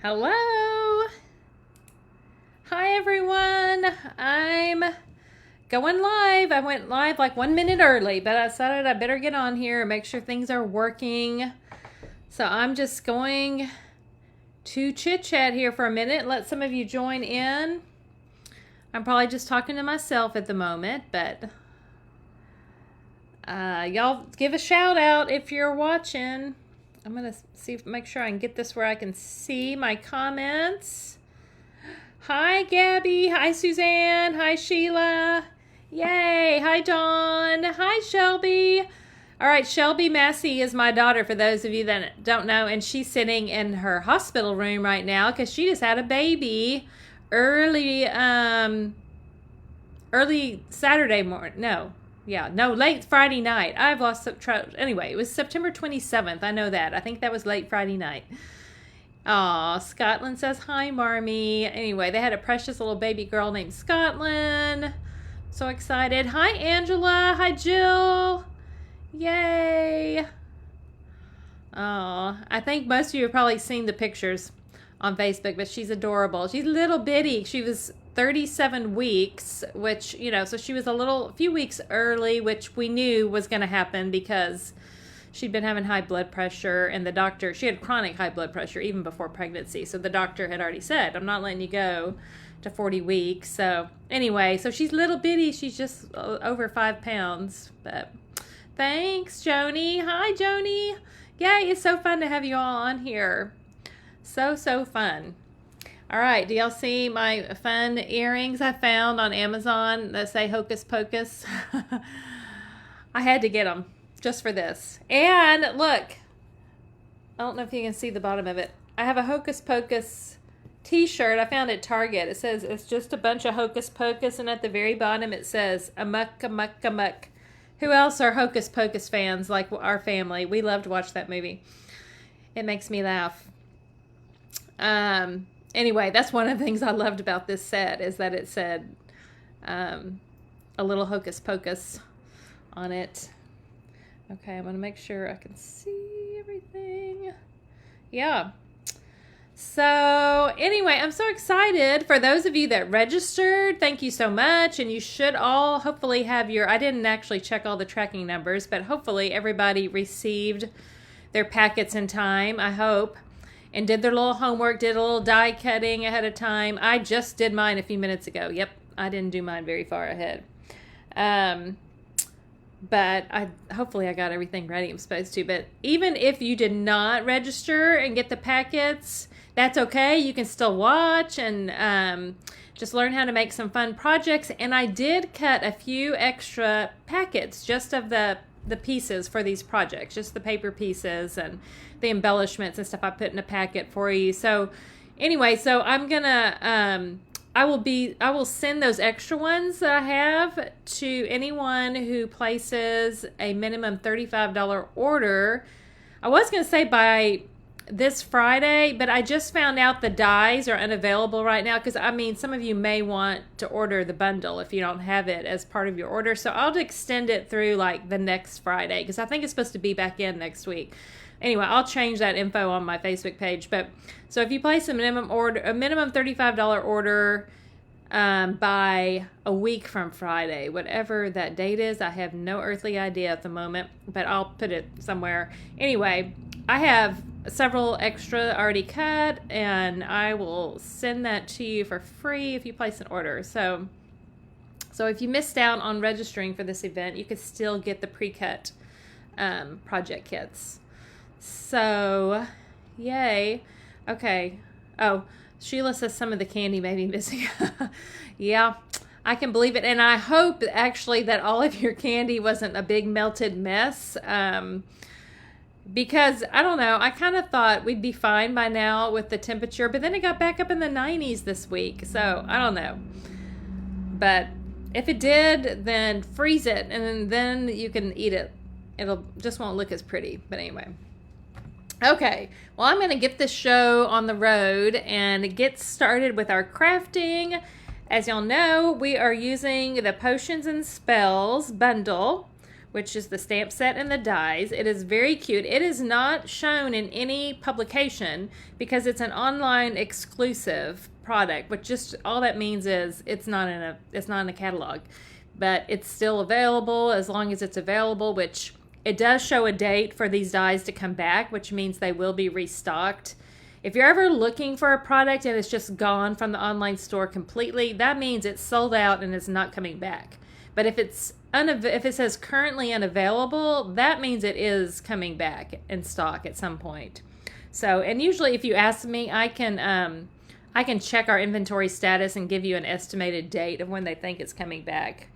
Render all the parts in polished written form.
Hello. Hi, everyone. I'm going live. I went live like 1 minute early, but I decided I better get on here and make sure things are working. So I'm just going to chit chat here for a minute. Let some of you join in. I'm probably just talking to myself at the moment, but y'all give a shout out if you're watching. I'm going to make sure I can get this where I can see my comments. Hi, Gabby. Hi, Suzanne. Hi, Sheila. Yay. Hi, Dawn. Hi, Shelby. All right, Shelby Massey is my daughter, for those of you that don't know, and she's sitting in her hospital room right now because she just had a baby early Saturday morning. Late Friday night. I've lost track. Anyway, it was September 27th. I know that. I think that was late Friday night. Aw, Scotland says hi, Marmy. Anyway, they had a precious little baby girl named Scotland. So excited. Hi, Angela. Hi, Jill. Yay. Aw, I think most of you have probably seen the pictures on Facebook, but she's adorable. She's little bitty. She was 37 weeks, which, so she was a few weeks early, which we knew was going to happen because she'd been having high blood pressure, and she had chronic high blood pressure even before pregnancy. So the doctor had already said, I'm not letting you go to 40 weeks. So anyway, so she's little bitty. She's just over 5 pounds, but thanks, Joni. Hi, Joni. Yay, it's so fun to have you all on here. So fun. All right, do y'all see my fun earrings I found on Amazon that say Hocus Pocus? I had to get them just for this. And look, I don't know if you can see the bottom of it. I have a Hocus Pocus t-shirt I found at Target. It says it's just a bunch of Hocus Pocus, and at the very bottom it says Amuck, Amuck, Amuck. Who else are Hocus Pocus fans like our family? We love to watch that movie. It makes me laugh. Anyway, that's one of the things I loved about this set, is that it said a little Hocus Pocus on it. Okay, I'm going to make sure I can see everything. Yeah. So anyway, I'm so excited. For those of you that registered, thank you so much. And you should all hopefully have I didn't actually check all the tracking numbers, but hopefully everybody received their packets in time, I hope. And did their little homework, did a little die cutting ahead of time. I just did mine a few minutes ago. Yep, I didn't do mine very far ahead. But hopefully I got everything ready I'm supposed to. But even if you did not register and get the packets, that's okay. You can still watch and just learn how to make some fun projects. And I did cut a few extra packets just of the pieces for these projects, just the paper pieces and the embellishments and stuff I put in a packet for you. So anyway, so I'm gonna I will send those extra ones that I have to anyone who places a minimum $35 order. I was gonna say by this Friday, but I just found out the dies are unavailable right now, because some of you may want to order the bundle if you don't have it as part of your order. So I'll extend it through like the next Friday, because I think it's supposed to be back in next week. Anyway, I'll change that info on my Facebook page. But so if you place a minimum $35 order by a week from Friday, whatever that date is, I have no earthly idea at the moment, but I'll put it somewhere. Anyway, I have several extra already cut, and I will send that to you for free if you place an order. So if you missed out on registering for this event, you could still get the pre-cut project kits. So, yay. Okay. Oh, Sheila says some of the candy may be missing. Yeah, I can believe it. And I hope actually that all of your candy wasn't a big melted mess. Because, I don't know, I kind of thought we'd be fine by now with the temperature, but then it got back up in the 90s this week. So, I don't know. But if it did, then freeze it, and then you can eat it. It'll just won't look as pretty. But anyway. Okay, well, I'm going to get this show on the road and get started with our crafting. As y'all know, we are using the Potions and Spells bundle, which is the stamp set and the dies. It is very cute. It is not shown in any publication because it's an online exclusive product, which just all that means is it's not in a catalog, but it's still available as long as it's available, which it does show a date for these dies to come back, which means they will be restocked. If you're ever looking for a product and it's just gone from the online store completely, that means it's sold out and it's not coming back. But if if it says currently unavailable, that means it is coming back in stock at some point. So, and usually if you ask me, I can check our inventory status and give you an estimated date of when they think it's coming back.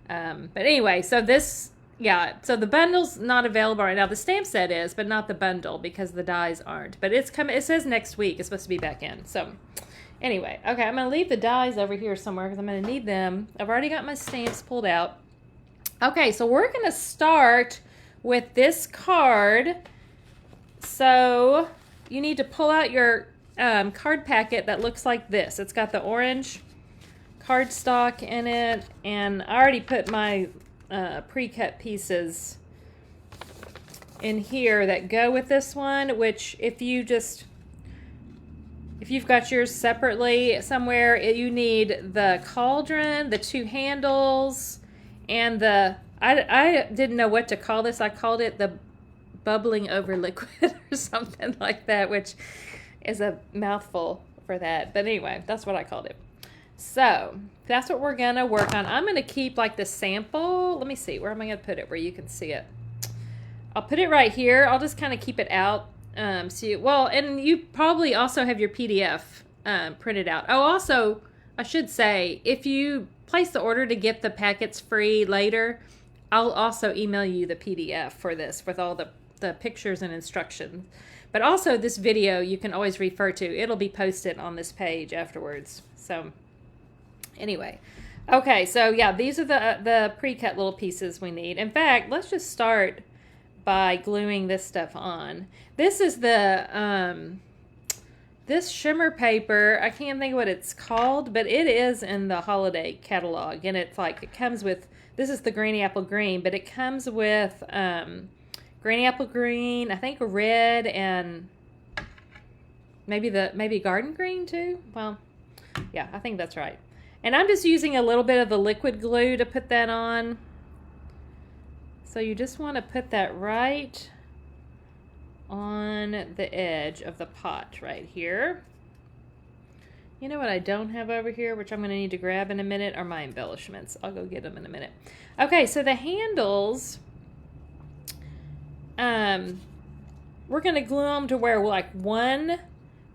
But anyway, so so the bundle's not available right now. The stamp set is, but not the bundle because the dies aren't. But it's coming. It says next week it's supposed to be back in. So anyway, okay, I'm going to leave the dies over here somewhere because I'm going to need them. I've already got my stamps pulled out. Okay, so we're going to start with this card. So you need to pull out your card packet that looks like this. It's got the orange cardstock in it, and I already put my pre-cut pieces in here that go with this one, which if you've got yours separately somewhere, you need the cauldron, the two handles, and I didn't know what to call this. I called it the bubbling over liquid or something like that, which is a mouthful for that. But anyway, that's what I called it. So that's what we're going to work on. I'm going to keep like the sample. Let me see. Where am I going to put it where you can see it? I'll put it right here. I'll just kind of keep it out. And you probably also have your PDF printed out. Oh, also, I should say, if you place the order to get the packets free later, I'll also email you the PDF for this with all the pictures and instructions. But also this video you can always refer to. It'll be posted on this page afterwards. So anyway, okay, so yeah, these are the pre-cut little pieces we need. In fact, let's just start by gluing this stuff on. This is the this shimmer paper. I can't think of what it's called, but it is in the holiday catalog, and it's like, it comes with, this is the Granny Apple Green, but it comes with Granny Apple Green, I think red, and maybe Garden Green too. Well, yeah, I think that's right. And I'm just using a little bit of the liquid glue to put that on. So you just want to put that right on the edge of the pot right here. You know what I don't have over here, which I'm going to need to grab in a minute, are my embellishments. I'll go get them in a minute. Okay, so the handles, we're going to glue them to where like one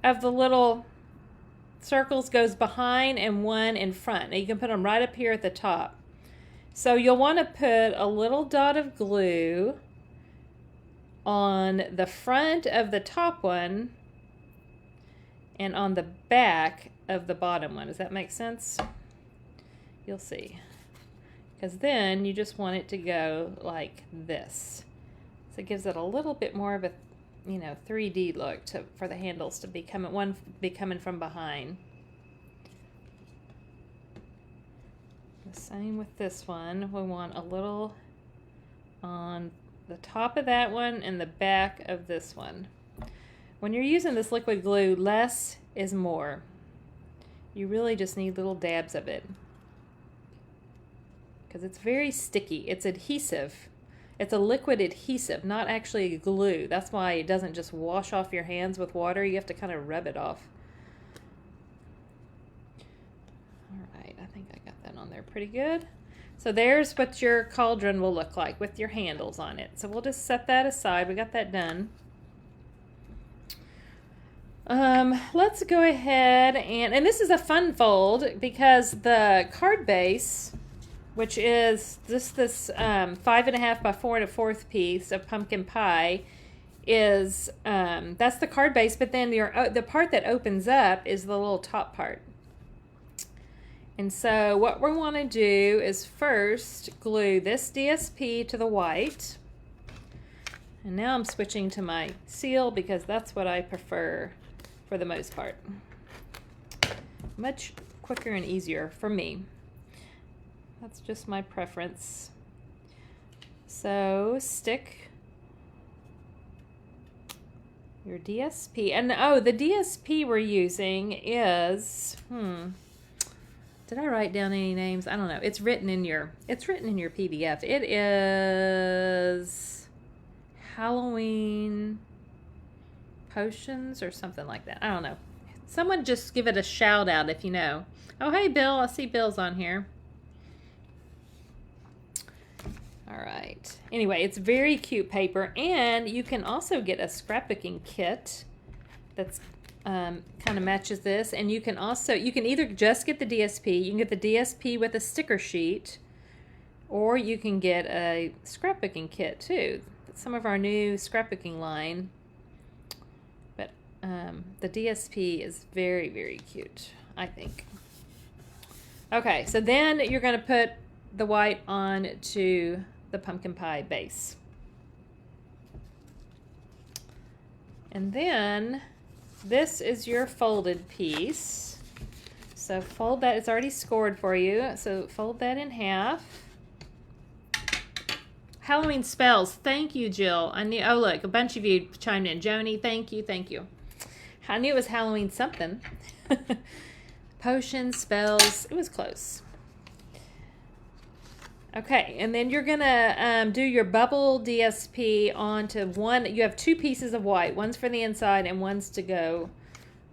of the little circles goes behind and one in front. Now you can put them right up here at the top. So you'll want to put a little dot of glue on the front of the top one and on the back of the bottom one. Does that make sense? You'll see. Because then you just want it to go like this. So it gives it a little bit more of a 3D look for the handles to be coming from behind. The same with this one. We want a little on the top of that one and the back of this one. When you're using this liquid glue, less is more. You really just need little dabs of it because it's very sticky. It's adhesive. It's a liquid adhesive, not actually a glue. That's why it doesn't just wash off your hands with water. You have to kind of rub it off. All right, I think I got that on there pretty good. So there's what your cauldron will look like with your handles on it. So we'll just set that aside. We got that done. Let's go ahead and this is a fun fold because the card base, which is just this 5.5 by 4 1/4 piece of pumpkin pie, is that's the card base. But then the part that opens up is the little top part. And so what we want to do is first glue this DSP to the white. And now I'm switching to my seal because that's what I prefer for the most part. Much quicker and easier for me. That's just my preference. So stick your DSP. And oh, the DSP we're using is, did I write down any names? I don't know. It's written in your PDF. It is Halloween Potions or something like that. I don't know. Someone just give it a shout out if you know. Oh, hey, Bill. I see Bill's on here. All right. Anyway, it's very cute paper, and you can also get a scrapbooking kit that's kind of matches this, and you can either just get the DSP, you can get the DSP with a sticker sheet, or you can get a scrapbooking kit too. Some of our new scrapbooking line, but the DSP is very, very cute, I think. Okay, so then you're going to put the white on to the pumpkin pie base. And then this is your folded piece. So fold that, it's already scored for you. So fold that in half. Halloween spells. Thank you, Jill. I knew, oh look, a bunch of you chimed in. Joni, thank you, thank you. I knew it was Halloween something. Potions, spells, it was close. Okay, and then you're gonna do your bubble DSP onto one. You have two pieces of white. One's for the inside and one's to go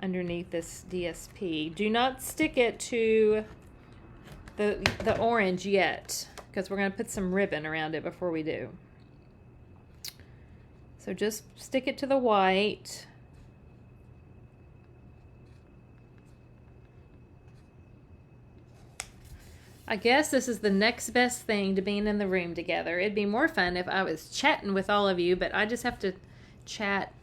underneath this DSP. Do not stick it to the orange yet, because we're gonna put some ribbon around it before we do. So just stick it to the white. I guess this is the next best thing to being in the room together. It'd be more fun if I was chatting with all of you, but I just have to chat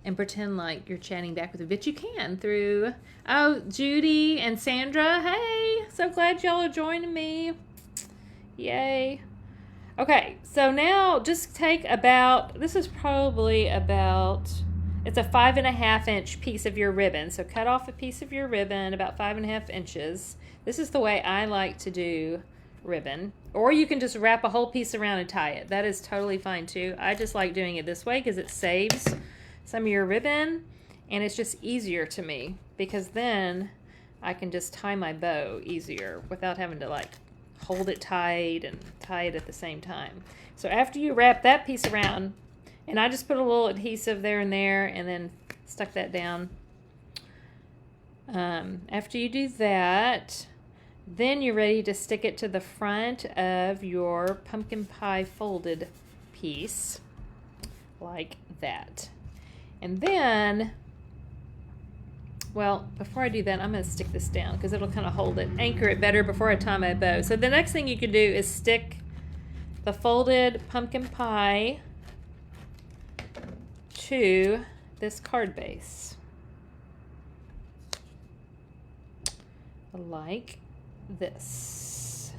and pretend like you're chatting back with me. But you can through, oh, Judy and Sandra. Hey, so glad y'all are joining me. Yay. Okay, so now just take about, this is probably about, it's a 5.5 inch piece of your ribbon. So cut off a piece of your ribbon about 5.5 inches. This is the way I like to do ribbon. Or you can just wrap a whole piece around and tie it. That is totally fine too. I just like doing it this way because it saves some of your ribbon, and it's just easier to me because then I can just tie my bow easier without having to like hold it tight and tie it at the same time. So after you wrap that piece around, and I just put a little adhesive there and there and then stuck that down. After you do that, then you're ready to stick it to the front of your pumpkin pie folded piece like that. And then, well, before I do that, I'm going to stick this down because it'll kind of hold it, anchor it better before I tie my bow. So the next thing you can do is stick the folded pumpkin pie to this card base. Like this.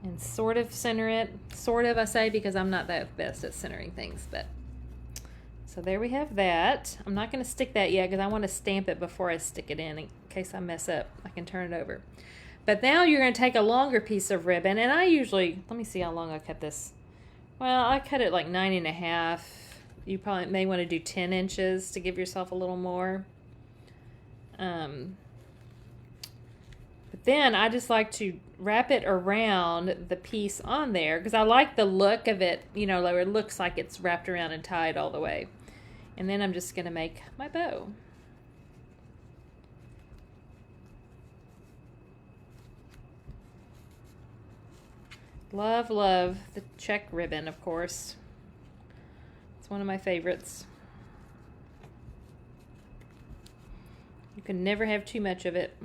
And sort of center it. Sort of, I say, because I'm not that best at centering things, but so there we have that. I'm not going to stick that yet because I want to stamp it before I stick it in case I mess up. I can turn it over. But now you're going to take a longer piece of ribbon, and I usually, let me see how long I cut this. Well, I cut it like 9.5. You probably may want to do 10 inches to give yourself a little more. But then I just like to wrap it around the piece on there because I like the look of it, you know, where it looks like it's wrapped around and tied all the way. And then I'm just going to make my bow. Love, love the check ribbon, of course. It's one of my favorites. You can never have too much of it.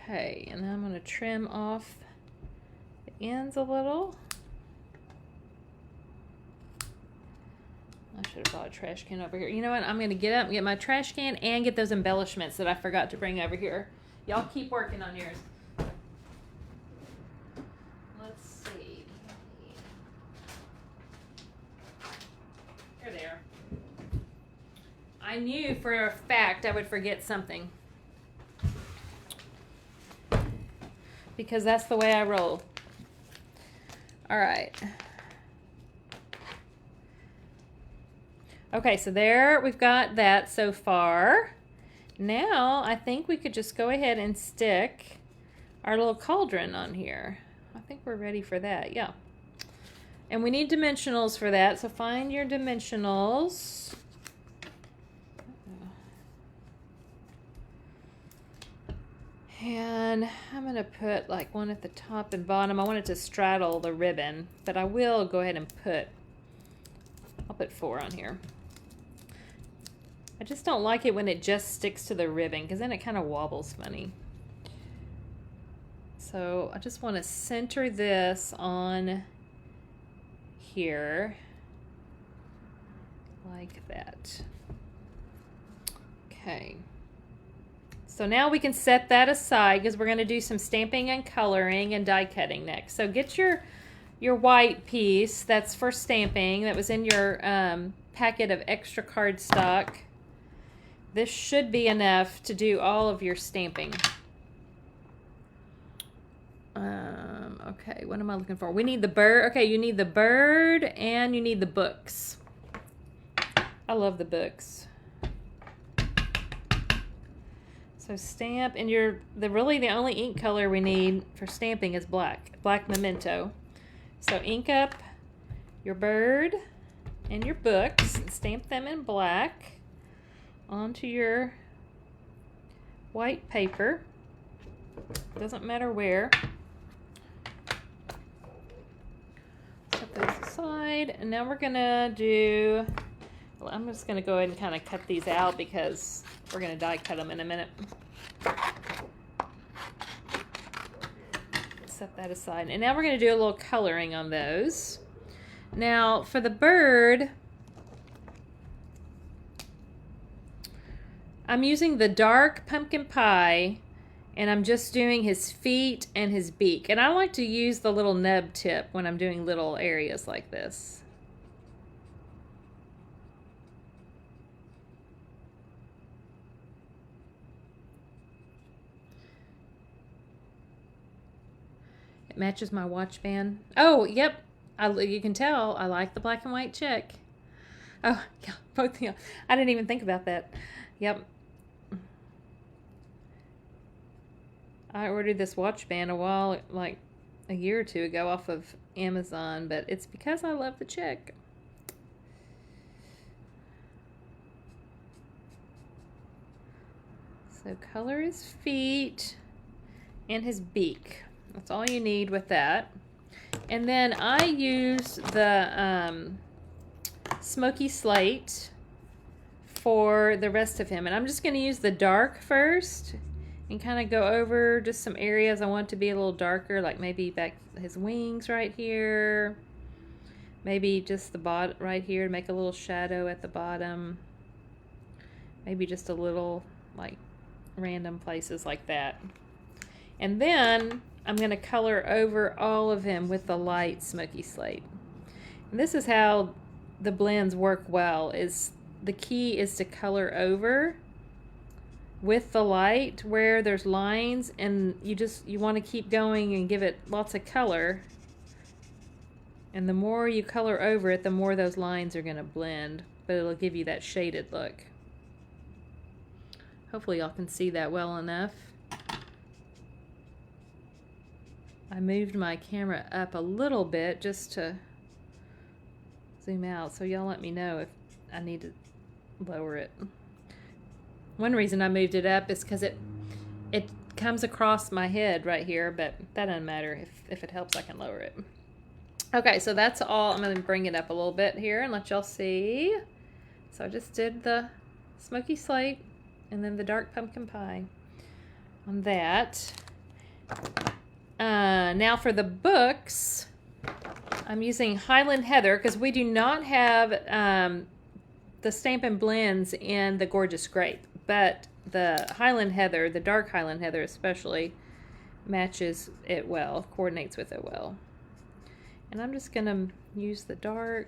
Okay, and then I'm going to trim off the ends a little. I should have brought a trash can over here. You know what? I'm going to get up and get my trash can and get those embellishments that I forgot to bring over here. Y'all keep working on yours. Let's see. Here they are. I knew for a fact I would forget something. Because that's the way I roll. All right. Okay, so there we've got that so far. Now I think we could just go ahead and stick our little cauldron on here. I think we're ready for that, yeah. And we need dimensionals for that, so find your dimensionals. And I'm going to put like one at the top and bottom. I want it to straddle the ribbon, but I will go ahead and I'll put 4 on here. I just don't like it when it just sticks to the ribbon, because then it kind of wobbles funny. So I just want to center this on here like that. Okay. So now we can set that aside because we're going to do some stamping and coloring and die cutting next. So get your white piece that's for stamping that was in your packet of extra cardstock. This should be enough to do all of your stamping. Okay, what am I looking for? We need the bird. Okay, you need the bird and you need the books. I love the books. So stamp, and really the only ink color we need for stamping is black memento. So ink up your bird and your books and stamp them in black onto your white paper. Doesn't matter where. Set those aside, and now we're gonna do, well, I'm just gonna go ahead and kind of cut these out because we're gonna die cut them in a minute. Set that aside, and now we're gonna do a little coloring on those. Now for the bird, I'm using the dark pumpkin pie, and I'm just doing his feet and his beak. And I like to use the little nub tip when I'm doing little areas like this. It matches my watch band. Oh, yep. You can tell I like the black and white check. Oh, yeah, both. Yeah, I didn't even think about that. Yep. I ordered this watch band like a year or two ago off of Amazon, but it's because I love the check. So color his feet and his beak. That's all you need with that. And then I use the smoky slate for the rest of him. And I'm just going to use the dark first and kind of go over just some areas I want to be a little darker, like maybe back his wings right here. Maybe just the bottom right here to make a little shadow at the bottom. Maybe just a little like random places like that. And then I'm going to color over all of him with the light smoky slate. And this is how the blends work well. The key is to color over with the light where there's lines, and you want to keep going and give it lots of color. And the more you color over it, the more those lines are going to blend, but it'll give you that shaded look. Hopefully y'all can see that well enough. I moved my camera up a little bit just to zoom out, so y'all let me know if I need to lower it. One reason I moved it up is because it comes across my head right here, but that doesn't matter. If it helps, I can lower it. Okay, so that's all. I'm going to bring it up a little bit here and let y'all see. So I just did the smoky slate and then the dark pumpkin pie on that. Now for the books, I'm using Highland Heather because we do not have the Stampin' Blends in the Gorgeous Grape, but the Highland Heather, the dark Highland Heather especially, matches it well, coordinates with it well. And I'm just going to use the dark.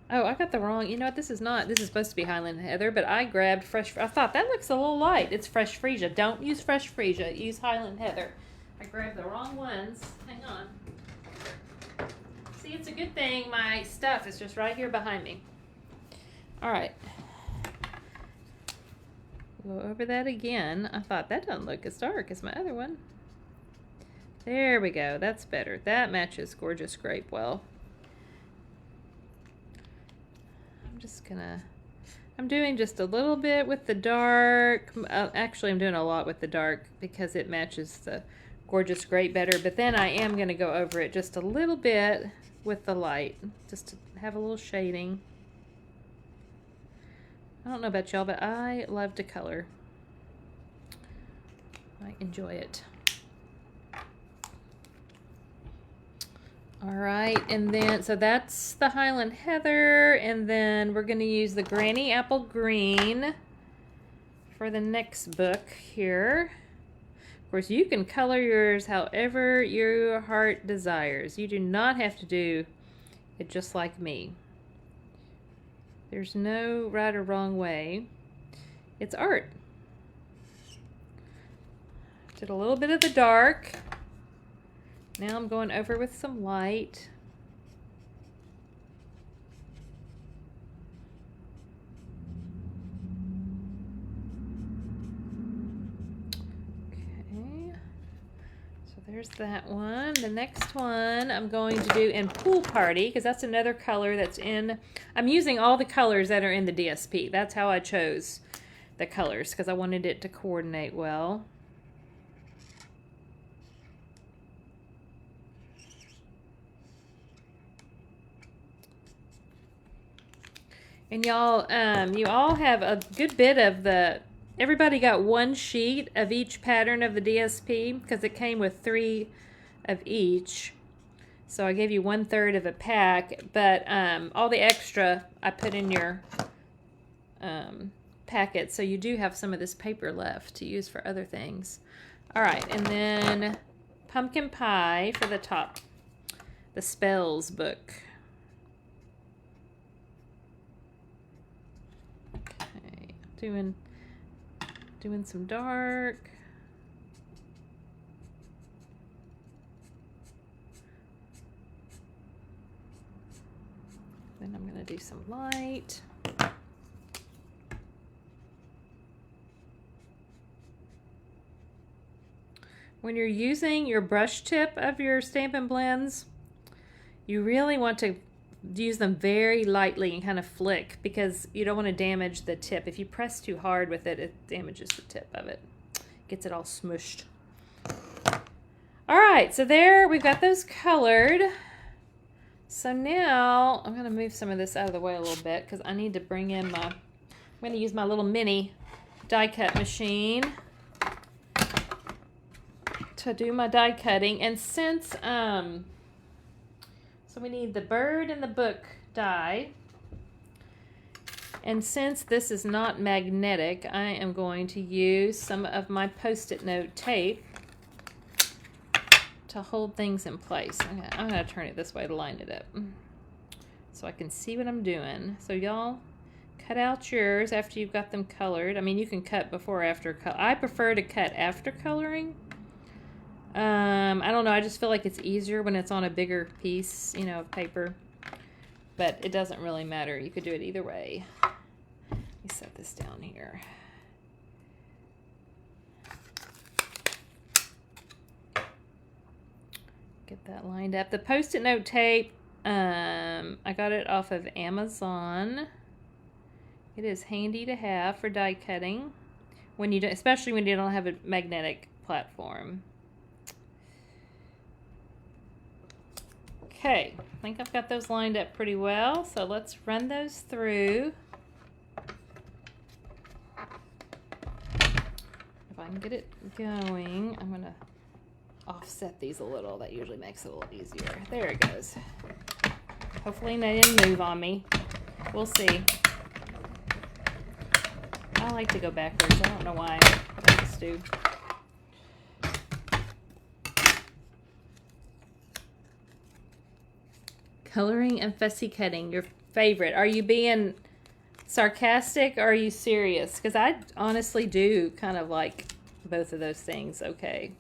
Oh, I got the wrong, you know what, this is supposed to be Highland Heather, but I grabbed I thought that looks a little light. It's Fresh Freesia. Don't use Fresh Freesia, use Highland Heather. I grabbed the wrong ones. Hang on. See, it's a good thing my stuff is just right here behind me. All right. Go over that again. I thought that doesn't look as dark as my other one. There we go. That's better. That matches Gorgeous Grape well. I'm doing just a little bit with the dark. Actually, I'm doing a lot with the dark because it matches the Gorgeous Grape better. But then I am going to go over it just a little bit with the light, just to have a little shading. I don't know about y'all, but I love to color. I enjoy it. All right, and then, so that's the Highland Heather, and then we're going to use the Granny Apple Green for the next book here. Of course, you can color yours however your heart desires. You do not have to do it just like me. There's no right or wrong way. It's art. Did a little bit of the dark. Now I'm going over with some light. Okay, so there's that one. The next one I'm going to do in Pool Party, because that's another color that's in, I'm using all the colors that are in the DSP. That's how I chose the colors, because I wanted it to coordinate well. And y'all, you all have a good bit of the, everybody got one sheet of each pattern of the DSP because it came with 3 of each. So I gave you 1/3 of a pack, but all the extra I put in your packet. So you do have some of this paper left to use for other things. All right, and then Pumpkin Pie for the top, the spells book. Doing some dark. Then I'm going to do some light. When you're using your brush tip of your Stampin' Blends, you really want to use them very lightly and kind of flick, because you don't want to damage the tip. If you press too hard with it, it damages the tip of it. Gets it all smushed. All right, so there, we've got those colored. So now I'm going to move some of this out of the way a little bit because I need to bring in my, I'm going to use my little mini die cut machine to do my die cutting. And since, so we need the bird and the book die. And since this is not magnetic, I am going to use some of my Post-it note tape to hold things in place. I'm going to turn it this way to line it up so I can see what I'm doing. So y'all cut out yours after you've got them colored. I mean, you can cut before or after color. I prefer to cut after coloring. I don't know, I just feel like it's easier when it's on a bigger piece, you know, of paper. But it doesn't really matter. You could do it either way. Let me set this down here. Get that lined up. The Post-it note tape, I got it off of Amazon. It is handy to have for die cutting, when you do, especially when you don't have a magnetic platform. Okay, I think I've got those lined up pretty well, so let's run those through. If I can get it going, I'm going to offset these a little. That usually makes it a little easier. There it goes. Hopefully they didn't move on me. We'll see. I like to go backwards. I don't know why. I just do. Coloring and fussy cutting, your favorite. Are you being sarcastic or are you serious? Because I honestly do kind of like both of those things. Okay.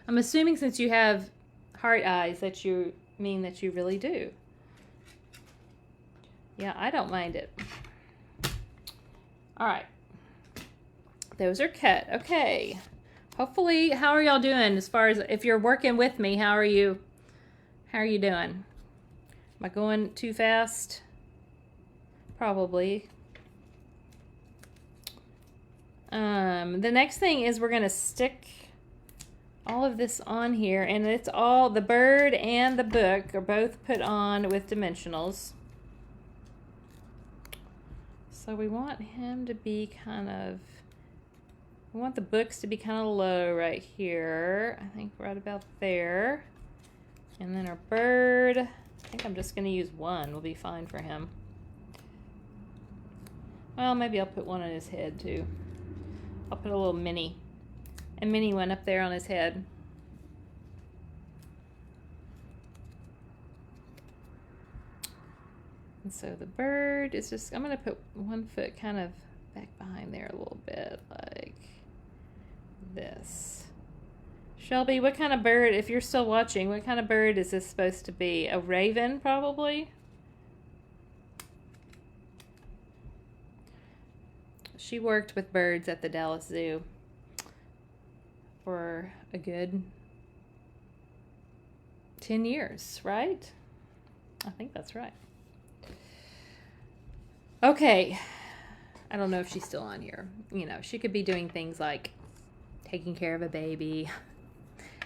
I'm assuming since you have heart eyes that you mean that you really do. Yeah, I don't mind it. All right. Those are cut. Okay. Hopefully, how are y'all doing as far as if you're working with me, how are you doing? Am I going too fast? Probably. The next thing is we're going to stick all of this on here, and it's all, the bird and the book are both put on with dimensionals. So we want him to be kind of, we want the books to be kind of low right here. I think right about there. And then our bird, I think I'm just going to use one, will be fine for him. Well, maybe I'll put one on his head too. I'll put a little mini one up there on his head. And so the bird is just, I'm going to put one foot kind of back behind there a little bit, like this. Shelby, what kind of bird, if you're still watching, what kind of bird is this supposed to be? A raven, probably? She worked with birds at the Dallas Zoo for a good 10 years, right? I think that's right. Okay. I don't know if she's still on here. You know, she could be doing things like taking care of a baby,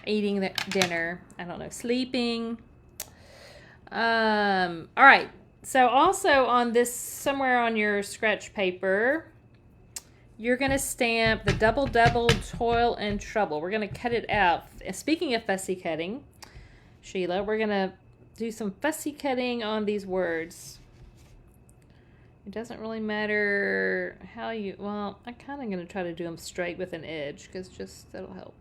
eating the dinner, I don't know, sleeping. All right. So also on this, somewhere on your scratch paper, you're going to stamp the double toil and trouble. We're going to cut it out. Speaking of fussy cutting, Sheila, we're going to do some fussy cutting on these words. It doesn't really matter how you, well, I'm kind of going to try to do them straight with an edge because just that'll help.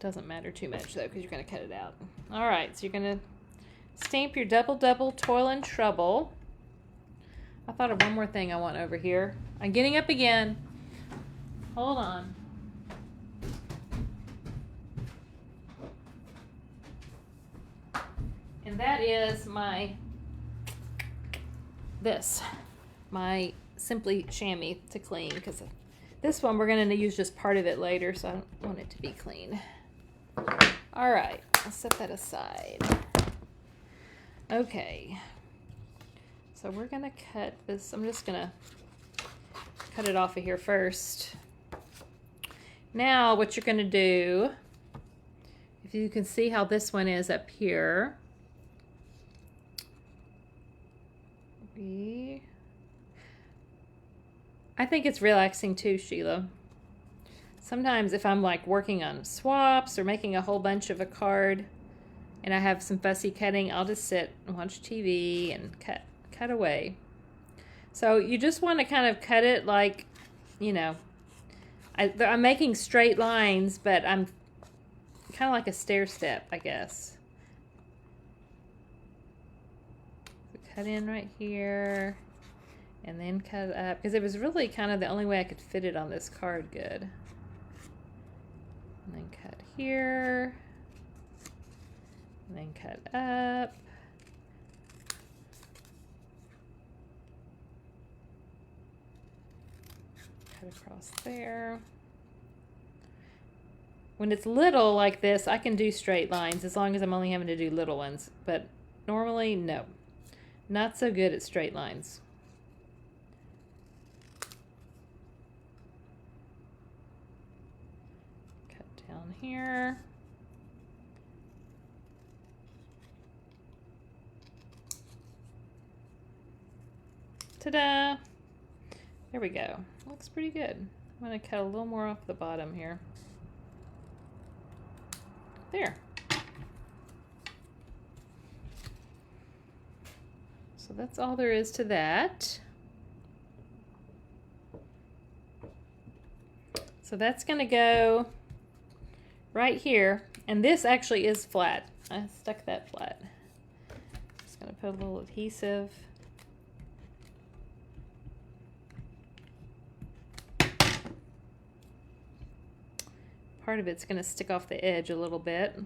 Doesn't matter too much though because you're going to cut it out. All right, so you're going to stamp your double toil and trouble. I thought of one more thing I want over here. I'm getting up again. Hold on. And that is my Simply Chamois to clean, because this one we're going to use just part of it later, so I don't want it to be clean. All right, I'll set that aside. Okay. So we're going to cut this. I'm just going to cut it off of here first. Now what you're going to do, if you can see how this one is up here. I think it's relaxing too, Sheila. Sometimes if I'm like working on swaps or making a whole bunch of a card and I have some fussy cutting, I'll just sit and watch TV and cut away. So you just want to kind of cut it like, you know, I'm making straight lines, but I'm kind of like a stair step, I guess. So cut in right here and then cut up, because it was really kind of the only way I could fit it on this card good. And then cut here, and then cut up. Cut across there. When it's little like this, I can do straight lines as long as I'm only having to do little ones. But normally, no. Not so good at straight lines. Cut down here. Ta-da! There we go. Looks pretty good. I'm going to cut a little more off the bottom here. There. So that's all there is to that. So that's going to go right here. And this actually is flat. I stuck that flat. Just going to put a little adhesive. part of it's going to stick off the edge a little bit. So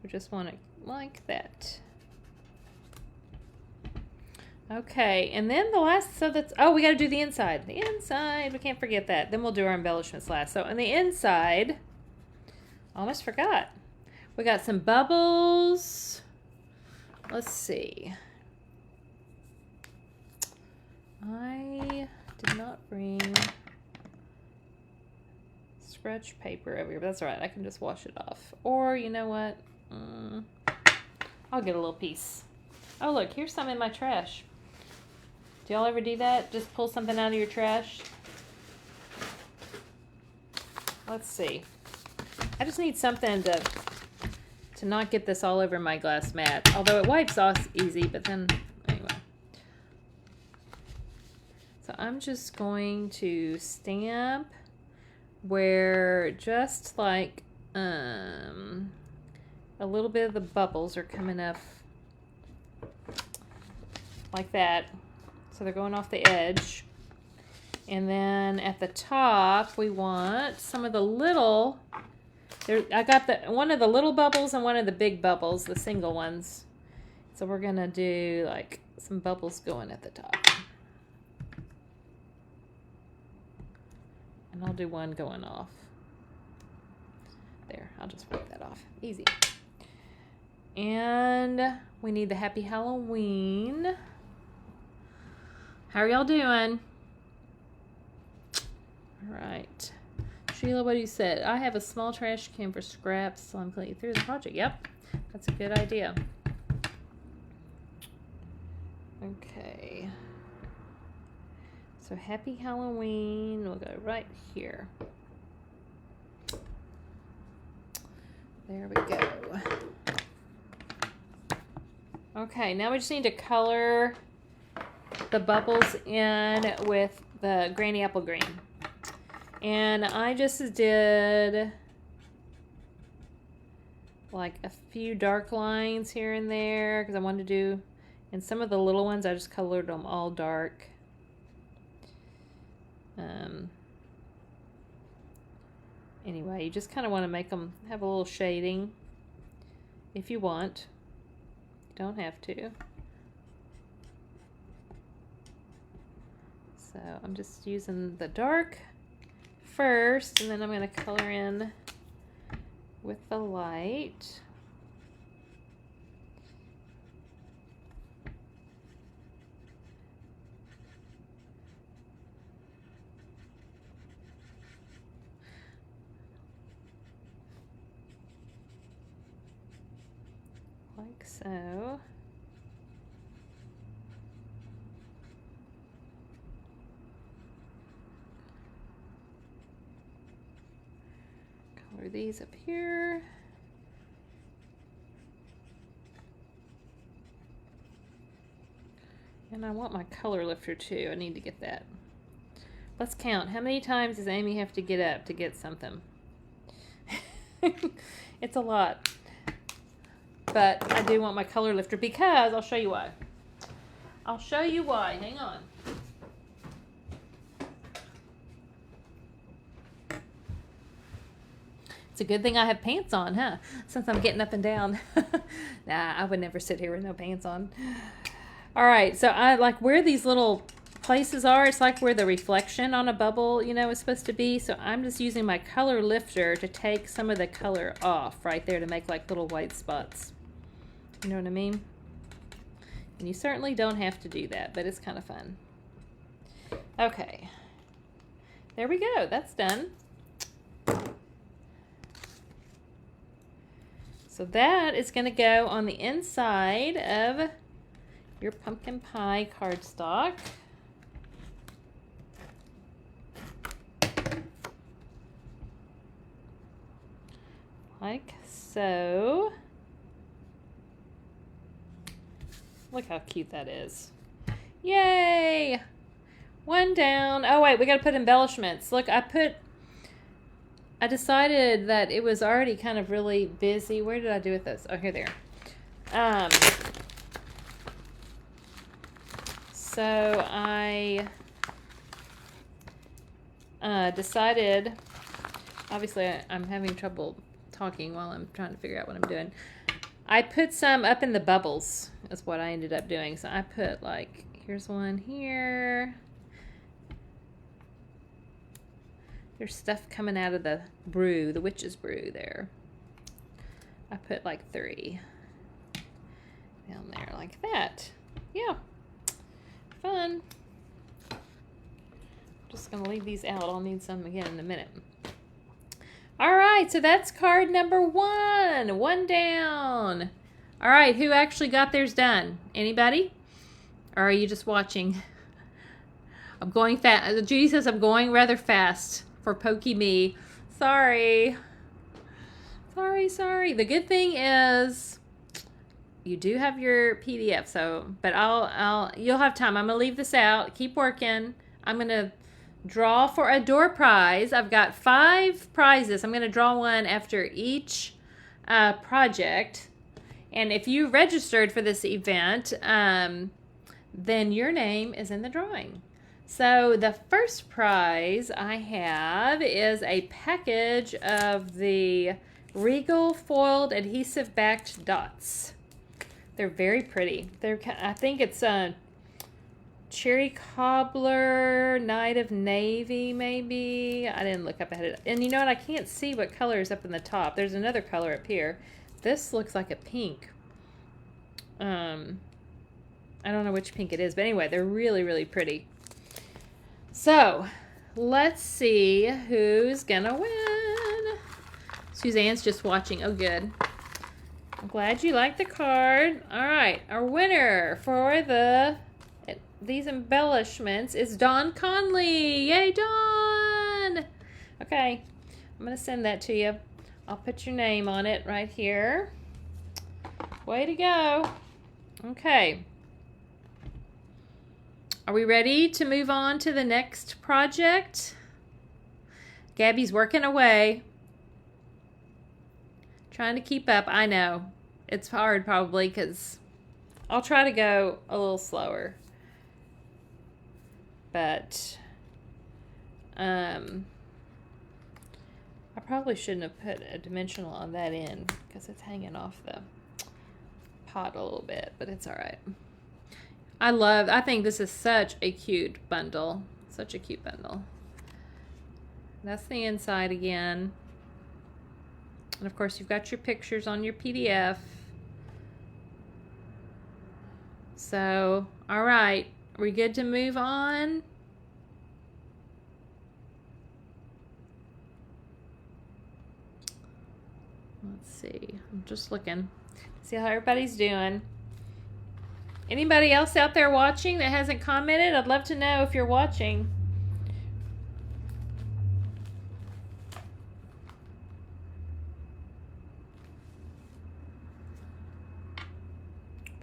we just want it like that. Okay, and then the last, so that's, oh, we got to do the inside. The inside, we can't forget that. Then we'll do our embellishments last. So on the inside, almost forgot. We got some bubbles. Let's see. I did not bring scratch paper over here, but that's all right. I can just wash it off. Or, you know what? I'll get a little piece. Oh, look, here's some in my trash. Do y'all ever do that? Just pull something out of your trash? Let's see. I just need something to not get this all over my glass mat. Although it wipes off easy, but then, anyway. So I'm just going to stamp where just like a little bit of the bubbles are coming up like that. So they're going off the edge. And then at the top, we want some of the little, I got one of the little bubbles and one of the big bubbles, the single ones. So we're gonna do like some bubbles going at the top. And I'll do one going off. There, I'll just wipe that off. Easy. And we need the Happy Halloween. How are y'all doing? All right. Sheila, what do you say? I have a small trash can for scraps, so I'm putting through the project. Yep, that's a good idea. Okay. So Happy Halloween, we'll go right here. There we go. Okay, now we just need to color the bubbles in with the Granny Apple Green. And I just did like a few dark lines here and there because I wanted to do, and some of the little ones I just colored them all dark. Anyway, you just kind of want to make them have a little shading if you want. You don't have to. So I'm just using the dark first, and then I'm going to color in with the light. Like so. Color these up here. And I want my color lifter too. I need to get that. Let's count. How many times does Amy have to get up to get something? It's a lot. But I do want my color lifter because I'll show you why. I'll show you why. Hang on. It's a good thing I have pants on, huh? Since I'm getting up and down. Nah, I would never sit here with no pants on. All right, so I like where these little places are. It's like where the reflection on a bubble, you know, is supposed to be. So I'm just using my color lifter to take some of the color off right there to make like little white spots. You know what I mean? And you certainly don't have to do that, but it's kind of fun. Okay. There we go. That's done. So that is going to go on the inside of your pumpkin pie cardstock. Like so. Look how cute that is. Yay! One down. Oh wait, we got to put embellishments. Look, I decided that it was already kind of really busy. Where did I do with this? Oh, here they are. So I decided obviously I'm having trouble talking while I'm trying to figure out what I'm doing. I put some up in the bubbles. That's what I ended up doing. So I put like, here's one here. There's stuff coming out of the brew, the witch's brew there. I put like 3 down there like that. Yeah, fun. Just gonna leave these out. I'll need some again in a minute. All right, so that's card number 1. 1 down. All right, who actually got theirs done? Anybody? Or are you just watching? I'm going fast. Judy says I'm going rather fast for Pokey Me. Sorry. Sorry. The good thing is you do have your PDF, so but you'll have time. I'm gonna leave this out. Keep working. I'm gonna draw for a door prize. I've got 5 prizes. I'm gonna draw one after each project. And if you registered for this event, then your name is in the drawing. So the first prize I have is a package of the Regal foiled adhesive backed dots. They're very pretty. I think it's a cherry cobbler, night of navy maybe. I didn't look up ahead of it. And you know what? I can't see what color is up in the top. There's another color up here. This looks like a pink. I don't know which pink it is, but anyway, they're really, really pretty. So, let's see who's gonna win. Suzanne's just watching. Oh, good. I'm glad you like the card. All right, our winner for these embellishments is Dawn Conley. Yay, Dawn! Okay, I'm gonna send that to you. I'll put your name on it right here. Way to go. Okay. Are we ready to move on to the next project? Gabby's working away. Trying to keep up. I know. It's hard probably because I'll try to go a little slower. But I probably shouldn't have put a dimensional on that end because it's hanging off the pot a little bit, but it's all right. I think this is such a cute bundle. Such a cute bundle. That's the inside again. And of course, you've got your pictures on your PDF. So, all right. Are we good to move on? Let's see. I'm just looking. See how everybody's doing. Anybody else out there watching that hasn't commented? I'd love to know if you're watching.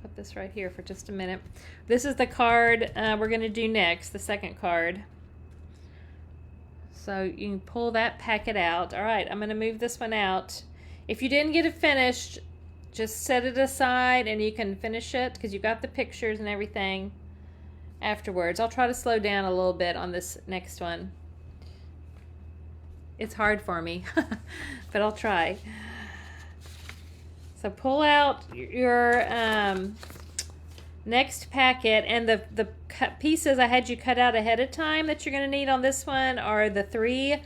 Put this right here for just a minute. This is the card we're going to do next, the second card. So you can pull that packet out. All right, I'm going to move this one out. If you didn't get it finished, just set it aside and you can finish it because you've got the pictures and everything afterwards. I'll try to slow down a little bit on this next one. It's hard for me, but I'll try. So pull out your next packet, and the pieces I had you cut out ahead of time that you're going to need on this one are the 3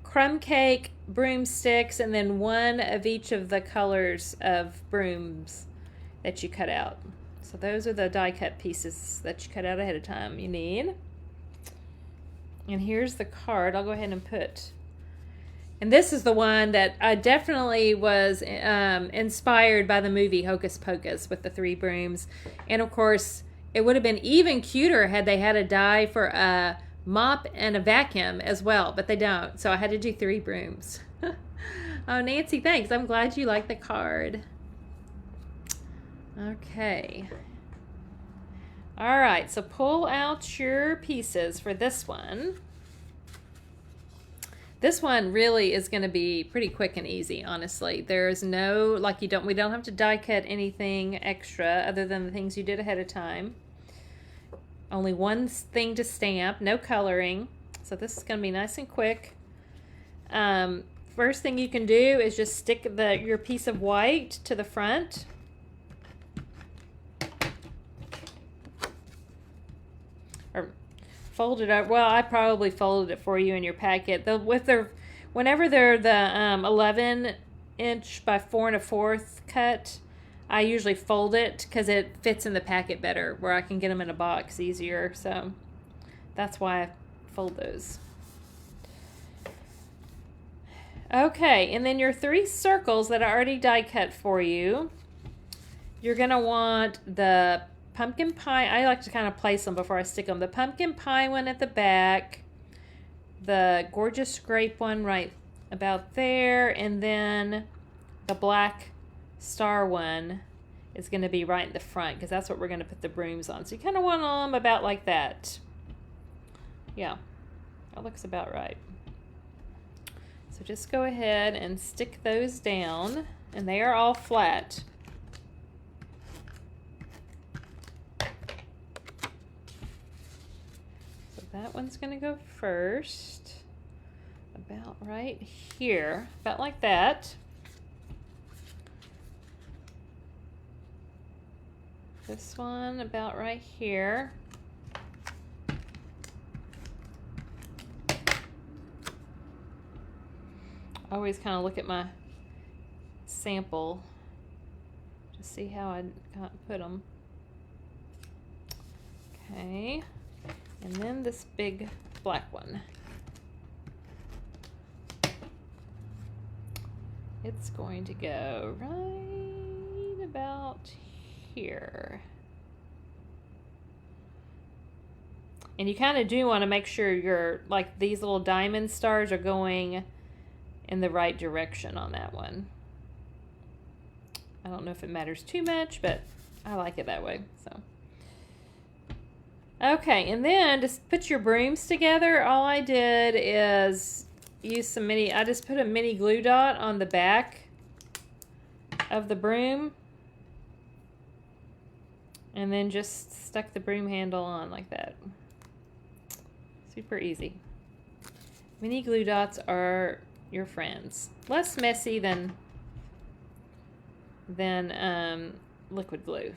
crumb cake broomsticks and then 1 of each of the colors of brooms that you cut out. So those are the die cut pieces that you cut out ahead of time you need. And here's the card. I'll go ahead and put, and this is the one that I definitely was inspired by the movie Hocus Pocus with the 3 brooms. And of course, it would have been even cuter had they had a die for a mop and a vacuum as well, but they don't. So I had to do 3 brooms. Oh, Nancy, thanks. I'm glad you like the card. Okay. All right, so pull out your pieces for this one. This one really is going to be pretty quick and easy, honestly. There's no, like we don't have to die cut anything extra other than the things you did ahead of time. Only 1 thing to stamp, no coloring. So this is going to be nice and quick. first thing you can do is just stick your piece of white to the front. Or fold it up. Well, I probably folded it for you in your packet. Whenever they're the 11 inch by 4 1/4 cut, I usually fold it because it fits in the packet better, where I can get them in a box easier. So that's why I fold those. Okay, and then your 3 circles that I already die cut for you, you're going to want the pumpkin pie. I like to kind of place them before I stick them. The pumpkin pie one at the back, the gorgeous grape one right about there, and then the black star one is going to be right in the front, because that's what we're going to put the brooms on. So you kind of want them about like that. Yeah, that looks about right. So just go ahead and stick those down, and they are all flat. So that one's going to go first, about right here, about like that. This one about right here. I always kind of look at my sample to see how I put them. Okay, and then this big black one. It's going to go right about here. And you kind of do want to make sure like these little diamond stars are going in the right direction on that one. I don't know if it matters too much, but I like it that way. So okay, and then just put your brooms together. All I did is use I just put a mini glue dot on the back of the broom, and then just stuck the broom handle on like that. Super easy. Mini glue dots are your friends. Less messy than liquid glue.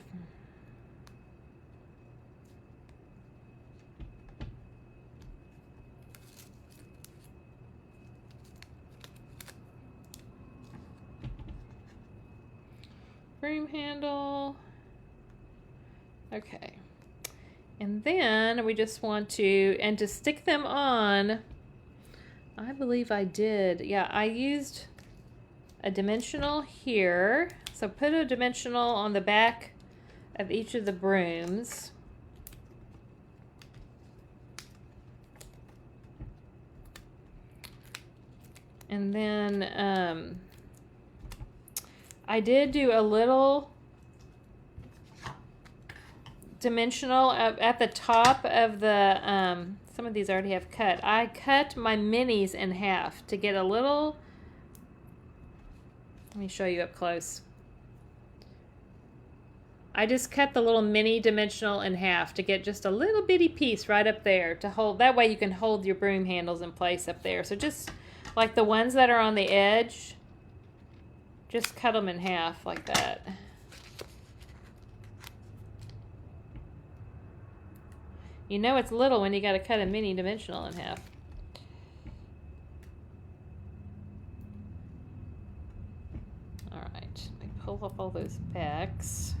Broom handle. Okay. And then we just want to stick them on, I believe I did. Yeah, I used a dimensional here. So put a dimensional on the back of each of the brooms. And then I did do a little dimensional at the top of the, some of these already have cut. I cut my minis in half to get a little, let me show you up close. I just cut the little mini dimensional in half to get just a little bitty piece right up there to hold. That way you can hold your broom handles in place up there. So just like the ones that are on the edge, just cut them in half like that. You know it's little when you got to cut a mini dimensional in half. All right, I pull up all those backs.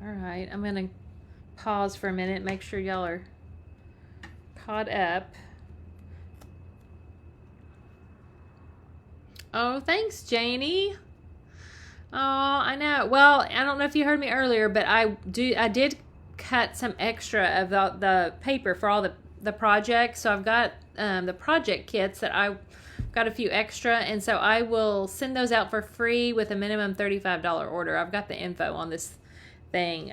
All right, I'm gonna pause for a minute, make sure y'all are caught up. Oh, thanks, Janie. Oh, I know. Well, I don't know if you heard me earlier, but I did cut some extra of the paper for all the projects. So I've got the project kits that I got a few extra, and so I will send those out for free with a minimum $35 order. I've got the info on this thing.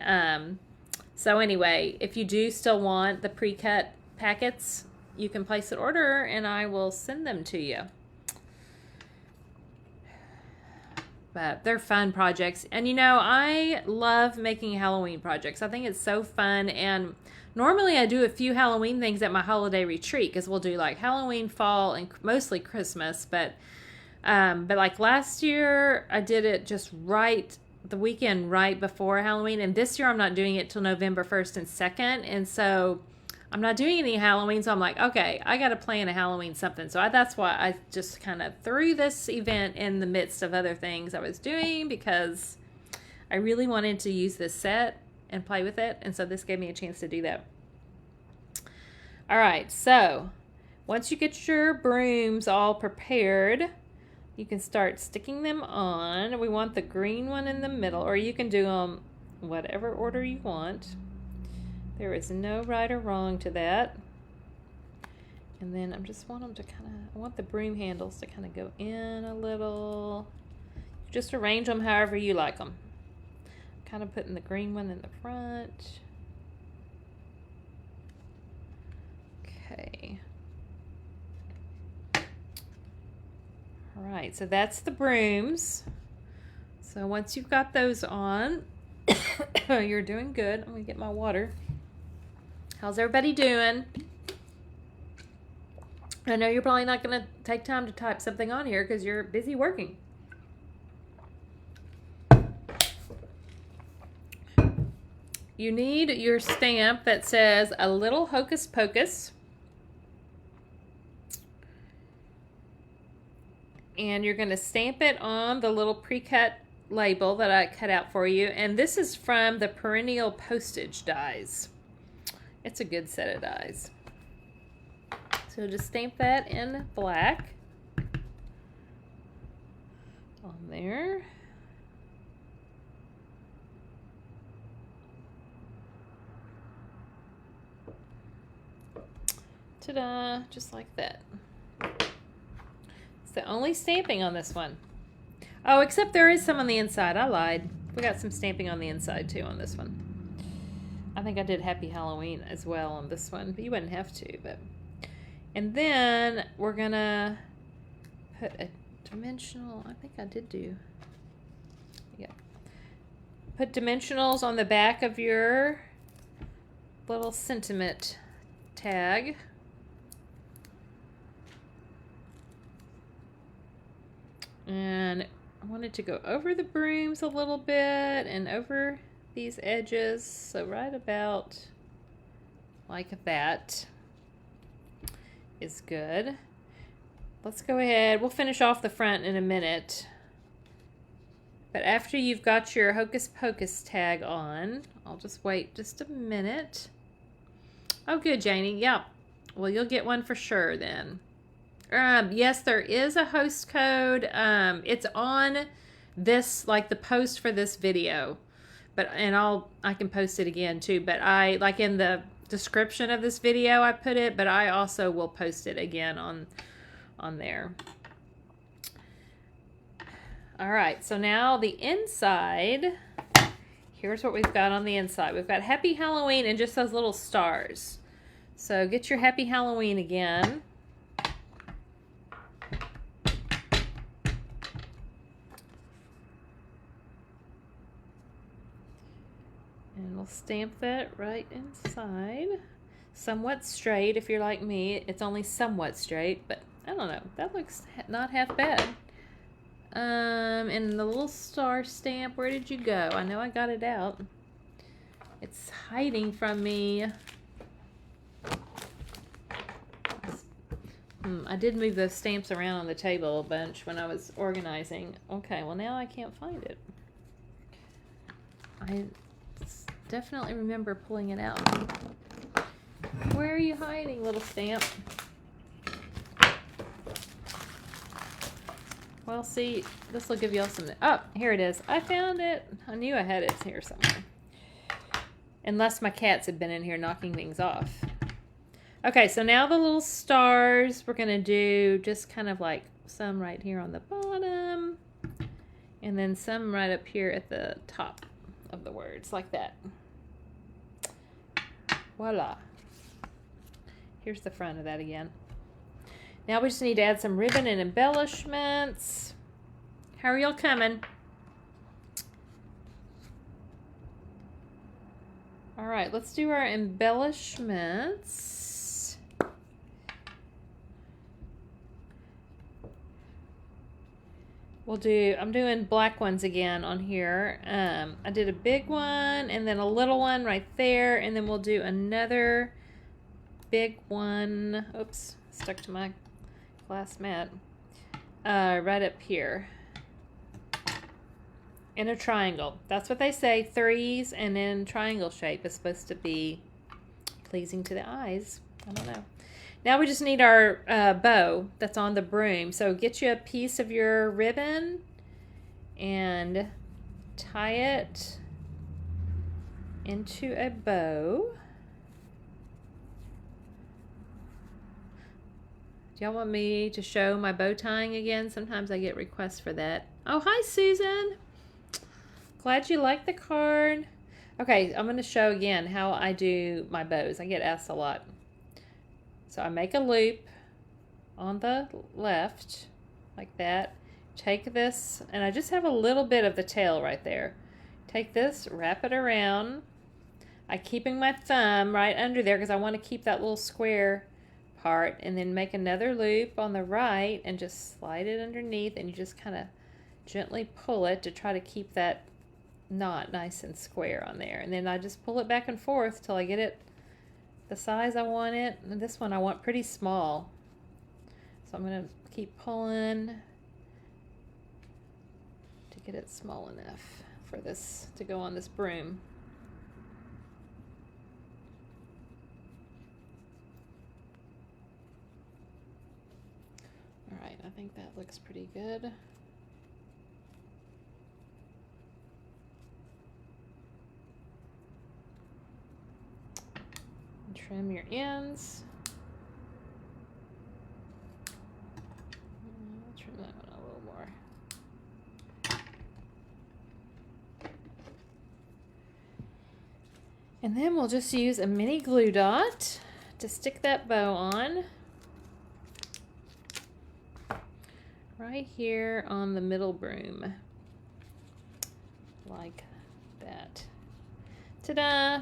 So anyway, if you do still want the pre-cut packets, you can place an order and I will send them to you. But they're fun projects. And you know, I love making Halloween projects. I think it's so fun. And normally I do a few Halloween things at my holiday retreat because we'll do like Halloween, fall, and mostly Christmas. But like last year, I did it just right the weekend right before Halloween. And this year I'm not doing it till November 1st and 2nd. And so I'm not doing any Halloween, so I'm like, okay, I got to plan a Halloween something. So that's why I just kind of threw this event in the midst of other things I was doing because I really wanted to use this set and play with it. And so this gave me a chance to do that. All right, so once you get your brooms all prepared, you can start sticking them on. We want the green one in the middle, or you can do them whatever order you want. There is no right or wrong to that. And then I just want them to I want the broom handles to kind of go in a little. Just arrange them however you like them. Kind of putting the green one in the front. Okay. All right, so that's the brooms. So once you've got those on, you're doing good. I'm gonna get my water. How's everybody doing? I know you're probably not going to take time to type something on here because you're busy working. You need your stamp that says a little hocus pocus. And you're going to stamp it on the little pre-cut label that I cut out for you. And this is from the Perennial Postage dies. It's a good set of dies. So just stamp that in black on there. Ta-da, just like that. It's the only stamping on this one. Oh, except there is some on the inside. I lied. We got some stamping on the inside too on this one. I think I did Happy Halloween as well on this one, but you wouldn't have to. And then we're gonna put a dimensional. I think I did do. Yeah. Put dimensionals on the back of your little sentiment tag. And I wanted to go over the brooms a little bit and over these edges, so right about like that is good. Let's go ahead, we'll finish off the front in a minute, but after you've got your Hocus Pocus tag on, I'll just wait just a minute. Oh good, Janie. Yeah, well you'll get one for sure then. Yes, there is a host code. It's on this, like the post for this video. I can post it again too, but I, like in the description of this video I put it, but I also will post it again on there. All right, so now the inside, here's what we've got on the inside. We've got Happy Halloween and just those little stars. So get your Happy Halloween again. And we'll stamp that right inside. Somewhat straight. If you're like me, it's only somewhat straight, but I don't know. That looks not half bad. And the little star stamp, where did you go? I know I got it out. It's hiding from me. I did move those stamps around on the table a bunch when I was organizing. Okay, well now I can't find it. I definitely remember pulling it out. Where are you hiding, little stamp? Well, see, this will give you all some... Oh, here it is. I found it. I knew I had it here somewhere. Unless my cats had been in here knocking things off. Okay, so now the little stars, we're going to do just kind of like some right here on the bottom. And then some right up here at the top of the words, like that. Voila. Here's the front of that again. Now we just need to add some ribbon and embellishments. How are y'all coming? All right, let's do our embellishments. I'm doing black ones again on here. I did a big one and then a little one right there, and then we'll do another big one. Oops, stuck to my glass mat. Right up here. In a triangle. That's what they say, threes, and in triangle shape is supposed to be pleasing to the eyes. I don't know. Now we just need our bow that's on the broom. So get you a piece of your ribbon and tie it into a bow. Do y'all want me to show my bow tying again? Sometimes I get requests for that. Oh, hi, Susan. Glad you like the card. Okay, I'm going to show again how I do my bows. I get asked a lot. So I make a loop on the left, like that. Take this, and I just have a little bit of the tail right there. Take this, wrap it around. I'm keeping my thumb right under there because I want to keep that little square part, and then make another loop on the right and just slide it underneath, and you just kind of gently pull it to try to keep that knot nice and square on there. And then I just pull it back and forth till I get it the size I want it. And this one I want pretty small, so I'm going to keep pulling to get it small enough for this to go on this broom. All right, I think that looks pretty good. Trim your ends. Trim that one a little more. And then we'll just use a mini glue dot to stick that bow on. Right here on the middle broom. Like that. Ta-da!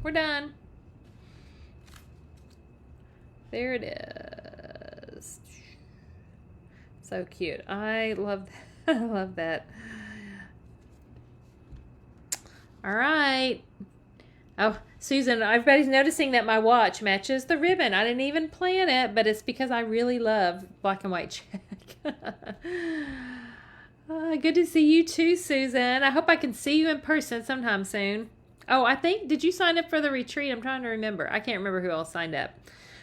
We're done. There it is. So cute. I love that. I love that. All right. Oh, Susan, everybody's noticing that my watch matches the ribbon. I didn't even plan it, but it's because I really love black and white check. Good to see you too, Susan. I hope I can see you in person sometime soon. Oh, did you sign up for the retreat? I'm trying to remember. I can't remember who else signed up.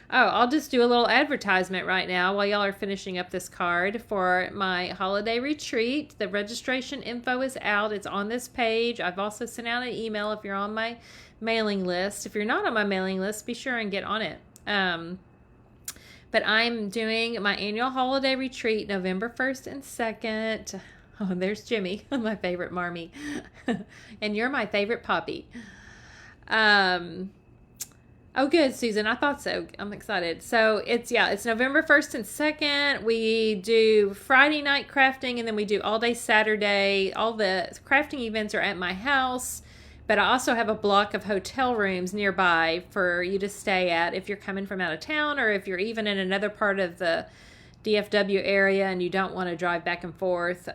Oh, I'll just do a little advertisement right now while y'all are finishing up this card for my holiday retreat. The registration info is out. It's on this page. I've also sent out an email if you're on my mailing list. If you're not on my mailing list, be sure and get on it. But I'm doing my annual holiday retreat November 1st and 2nd. Oh, there's Jimmy, my favorite Marmee. And you're my favorite Poppy. Oh, good, Susan. I thought so. I'm excited. So it's November 1st and 2nd. We do Friday night crafting, and then we do all day Saturday. All the crafting events are at my house, but I also have a block of hotel rooms nearby for you to stay at if you're coming from out of town, or if you're even in another part of the DFW area and you don't want to drive back and forth.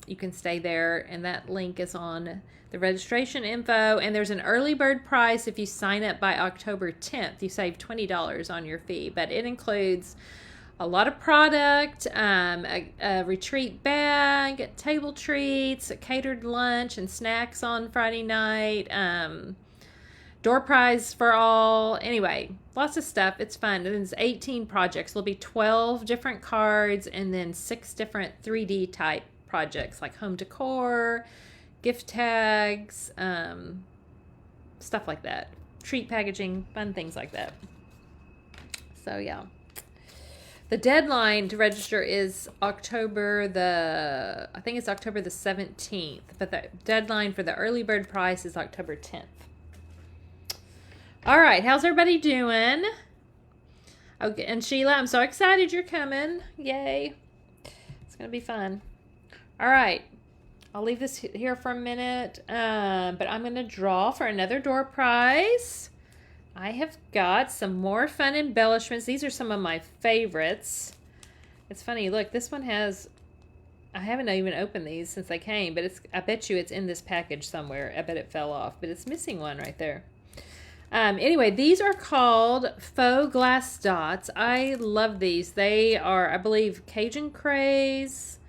You can stay there, and that link is on the registration info. And there's an early bird price if you sign up by October 10th. You save $20 on your fee, but it includes a lot of product, a retreat bag, table treats, a catered lunch and snacks on Friday night, door prize for all. Anyway, lots of stuff. It's fun. And there's 18 projects. There'll be 12 different cards and then 6 different 3D type projects like home decor, gift tags, stuff like that. Treat packaging, fun things like that. So yeah. The deadline to register is October the 17th, but the deadline for the early bird price is October 10th. All right, how's everybody doing? Okay, and Sheila, I'm so excited you're coming. Yay. It's going to be fun. All right. I'll leave this here for a minute, but I'm going to draw for another door prize. I have got some more fun embellishments. These are some of my favorites. It's funny, look, this one has, I haven't even opened these since I came, but I bet you it's in this package somewhere. I bet it fell off, but it's missing one right there. Anyway, these are called faux glass dots. I love these. They are, I believe, Cajun Craze,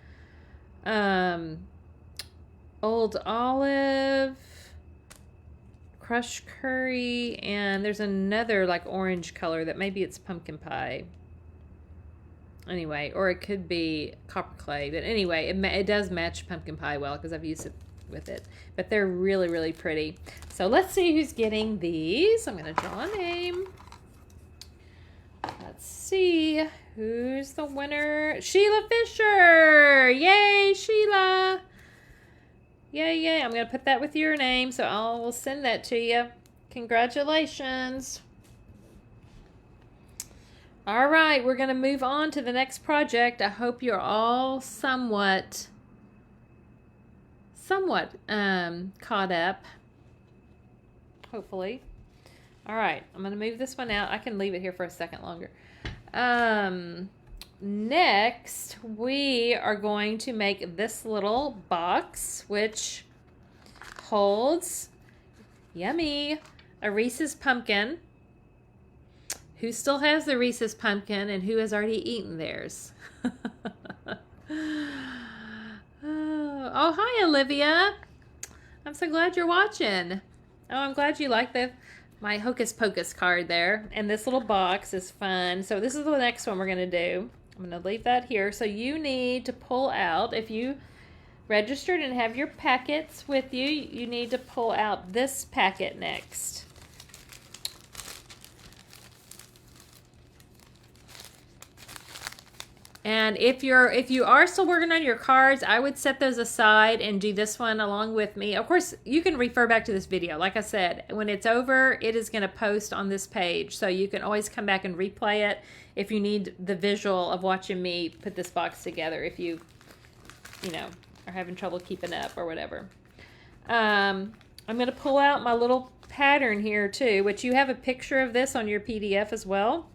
Old Olive, crushed curry, and there's another like orange color that maybe it's pumpkin pie. Anyway, or it could be copper clay. But anyway, it does match pumpkin pie well because I've used it with it. But they're really, really pretty. So let's see who's getting these. I'm going to draw a name. Let's see who's the winner. Sheila Fisher. Yay, Sheila. Yay, yay. I'm going to put that with your name, so I will send that to you. Congratulations. All right, we're going to move on to the next project. I hope you're all somewhat caught up, hopefully. All right, I'm going to move this one out. I can leave it here for a second longer. Next, we are going to make this little box, which holds, yummy, a Reese's pumpkin. Who still has the Reese's pumpkin and who has already eaten theirs? Oh, hi, Olivia. I'm so glad you're watching. Oh, I'm glad you like my Hocus Pocus card there. And this little box is fun. So this is the next one we're going to do. I'm going to leave that here. So you need to pull out, if you registered and have your packets with you, you need to pull out this packet next. And if you are still working on your cards, I would set those aside and do this one along with me. Of course, you can refer back to this video. Like I said, when it's over, it is going to post on this page. So you can always come back and replay it if you need the visual of watching me put this box together, if you are having trouble keeping up or whatever. I'm going to pull out my little pattern here too, which you have a picture of this on your PDF as well.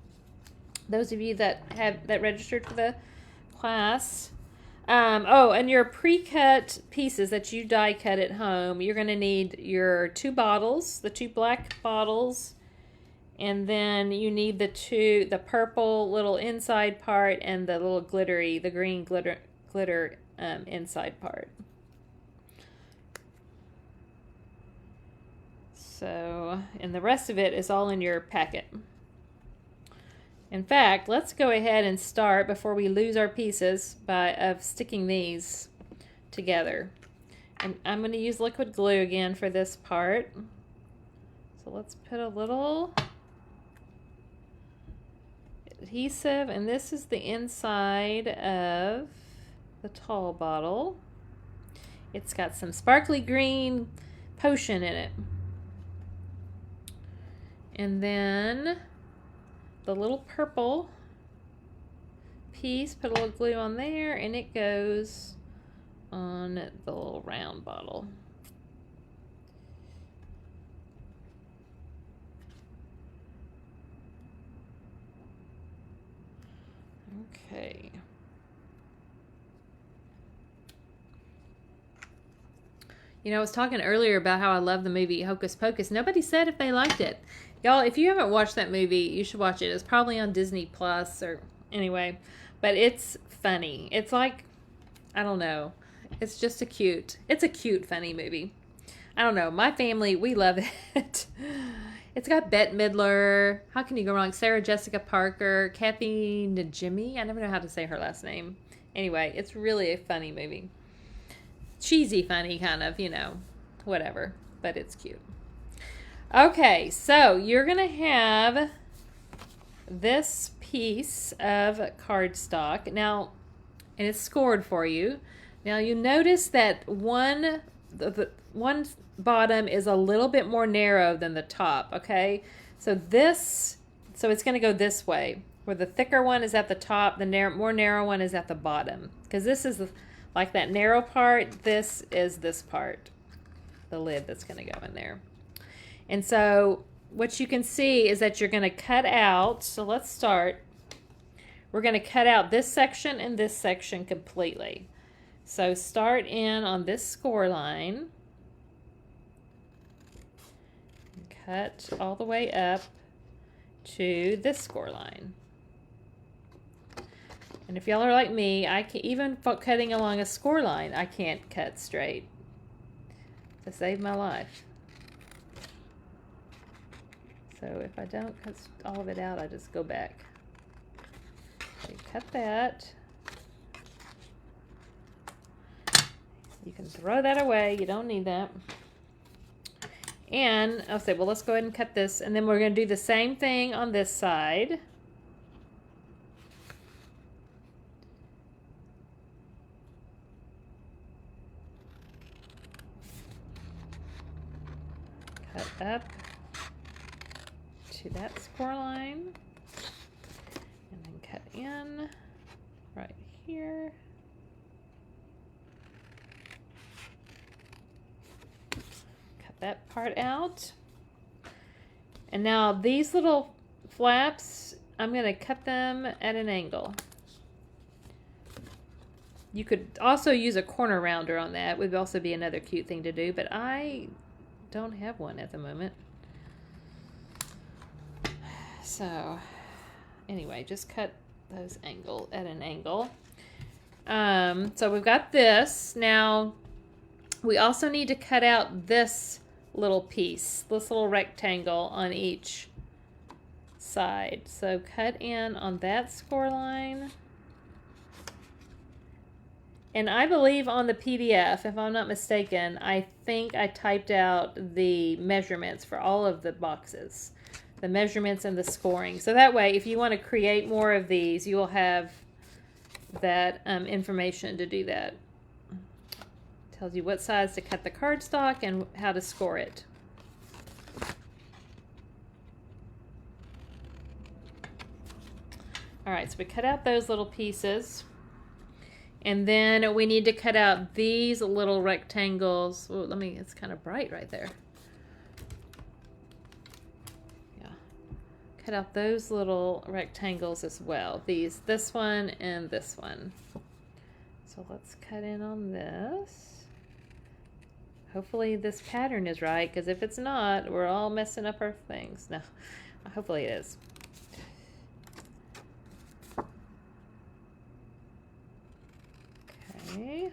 Those of you that registered for the class. Oh, and your pre-cut pieces that you die cut at home, you're going to need your 2 bottles, the 2 black bottles, and then you need the purple little inside part and the little glittery, the green glitter inside part. So, and the rest of it is all in your packet. In fact, let's go ahead and start before we lose our pieces of sticking these together. And I'm going to use liquid glue again for this part. So let's put a little adhesive, and this is the inside of the tall bottle. It's got some sparkly green potion in it. And then the little purple piece, put a little glue on there, and it goes on the little round bottle. Okay. You know, I was talking earlier about how I love the movie Hocus Pocus. Nobody said if they liked it. Y'all, if you haven't watched that movie, you should watch it. It's probably on Disney Plus or anyway. But it's funny. It's like, I don't know. It's just a cute, funny movie. I don't know. My family, we love it. It's got Bette Midler. How can you go wrong? Sarah Jessica Parker. Kathy Najimy. I never know how to say her last name. Anyway, it's really a funny movie. Cheesy funny, kind of, whatever. But it's cute. Okay, so you're going to have this piece of cardstock. Now, and it's scored for you. Now, you notice that the one bottom is a little bit more narrow than the top, okay? So it's going to go this way, where the thicker one is at the top, the more narrow one is at the bottom. Because this is Like that narrow part, this is this part, the lid that's going to go in there. And so what you can see is that you're going to cut out, so let's start. We're going to cut out this section and this section completely. So start in on this score line. Cut all the way up to this score line. And if y'all are like me, I can even cutting along a score line, I can't cut straight to save my life. So if I don't cut all of it out, I just go back. So you cut that. You can throw that away. You don't need that. And I'll say, well, let's go ahead and cut this. And then we're going to do the same thing on this side. Cut up to that score line. And then cut in right here. That part out. And now these little flaps, I'm going to cut them at an angle. You could also use a corner rounder on that. Would also be another cute thing to do, but I don't have one at the moment. So anyway, just cut those at an angle. So we've got this. Now we also need to cut out this little piece, this little rectangle on each side. So cut in on that score line. And I believe on the PDF, if I'm not mistaken, I think I typed out the measurements for all of the boxes, the measurements and the scoring. So that way, if you want to create more of these, you will have that information to do that. Tells you what size to cut the cardstock and how to score it. All right, so we cut out those little pieces. And then we need to cut out these little rectangles. Oh, it's kind of bright right there. Yeah. Cut out those little rectangles as well. This one and this one. So let's cut in on this. Hopefully this pattern is right, because if it's not, we're all messing up our things. No, hopefully it is. Okay.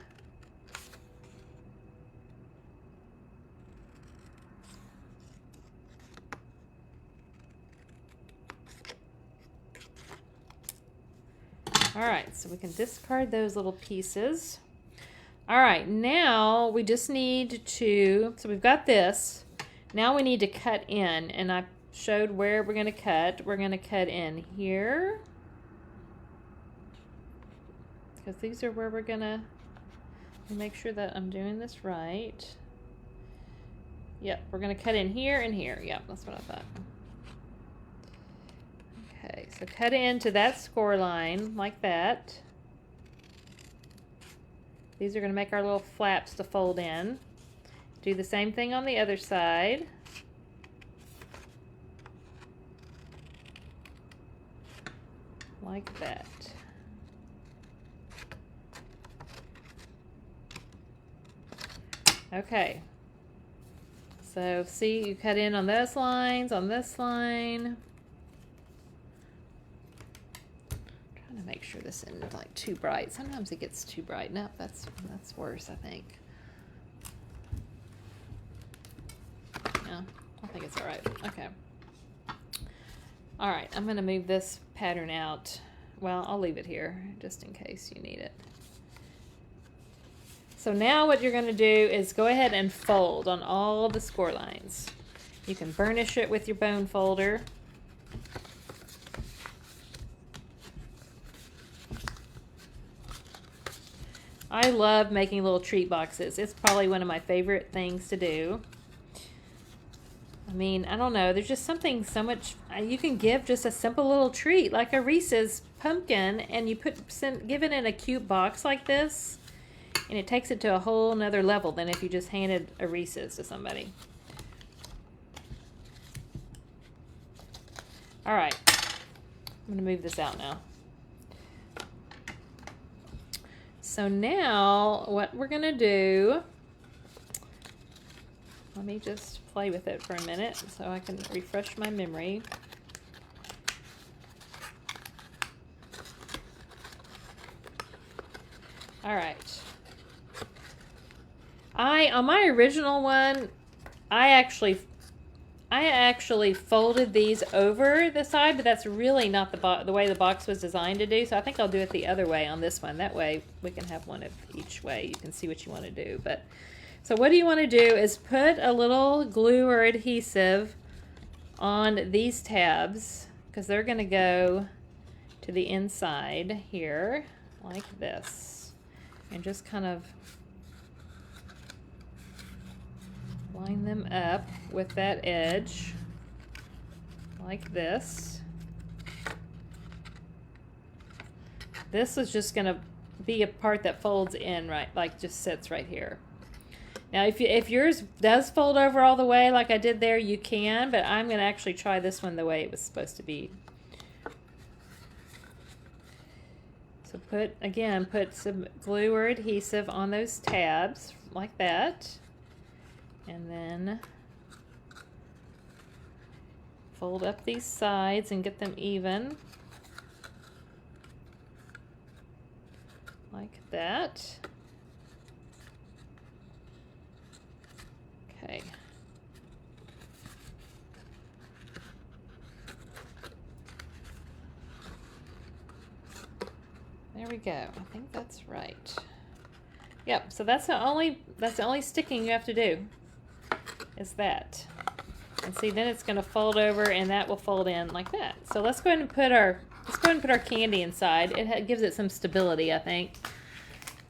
All right, so we can discard those little pieces. All right, now we just need to, so we've got this. Now we need to cut in, and I showed where we're going to cut. We're going to cut in here, because these are where we're going to make sure that I'm doing this right. Yep, we're going to cut in here and here. Yep, that's what I thought. Okay, so cut into that score line like that. These are going to make our little flaps to fold in. Do the same thing on the other side. Like that. Okay. So see, you cut in on those lines, on this line. Make sure this isn't like too bright. Sometimes it gets too bright. No, that's worse, I think. Yeah, I think it's all right. Okay. All right, I'm going to move this pattern out. Well, I'll leave it here just in case you need it. So now what you're going to do is go ahead and fold on all the score lines. You can burnish it with your bone folder. I love making little treat boxes. It's probably one of my favorite things to do. I mean, I don't know. There's just something so much you can give just a simple little treat like a Reese's pumpkin, and you give it in a cute box like this, And it takes it to a whole nother level than if you just handed a Reese's to somebody. All right, I'm gonna move this out now. So now what we're gonna do, let me just play with it for a minute so I can refresh my memory. All right. On my original one, I actually folded these over the side, but that's really not the way the box was designed to do. So I think I'll do it the other way on this one. That way we can have one of each way. You can see what you want to do. But so what you want to do is put a little glue or adhesive on these tabs, because they're going to go to the inside here like this, and just kind of line them up with that edge like this. This is just going to be a part that folds in, right, like just sits right here. Now if yours does fold over all the way like I did there, you can, but I'm going to actually try this one the way it was supposed to be. So put some glue or adhesive on those tabs like that. And then fold up these sides and get them even. Like that. Okay. There we go. I think that's right. Yep, so that's the only sticking you have to do. Is that. And see, then it's going to fold over and that will fold in like that. So let's go ahead and put our candy inside. It gives it some stability, I think.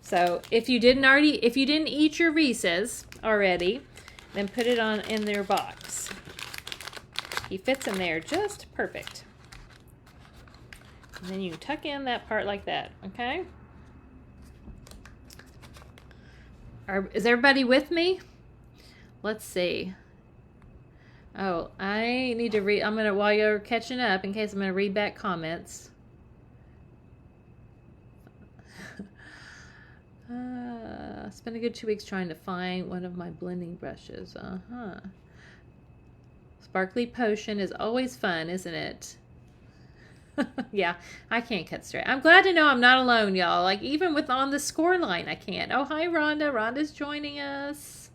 So if you didn't eat your Reese's already, then put it in their box. He fits in there just perfect. And then you tuck in that part like that, okay? Is everybody with me? Let's see. Oh, I need to read. While you're catching up, in case I'm going to read back comments. Spent a good 2 weeks trying to find one of my blending brushes. Sparkly Potion is always fun, isn't it? Yeah, I can't cut straight. I'm glad to know I'm not alone, y'all. Like, even on the score line, I can't. Oh, hi, Rhonda. Rhonda's joining us.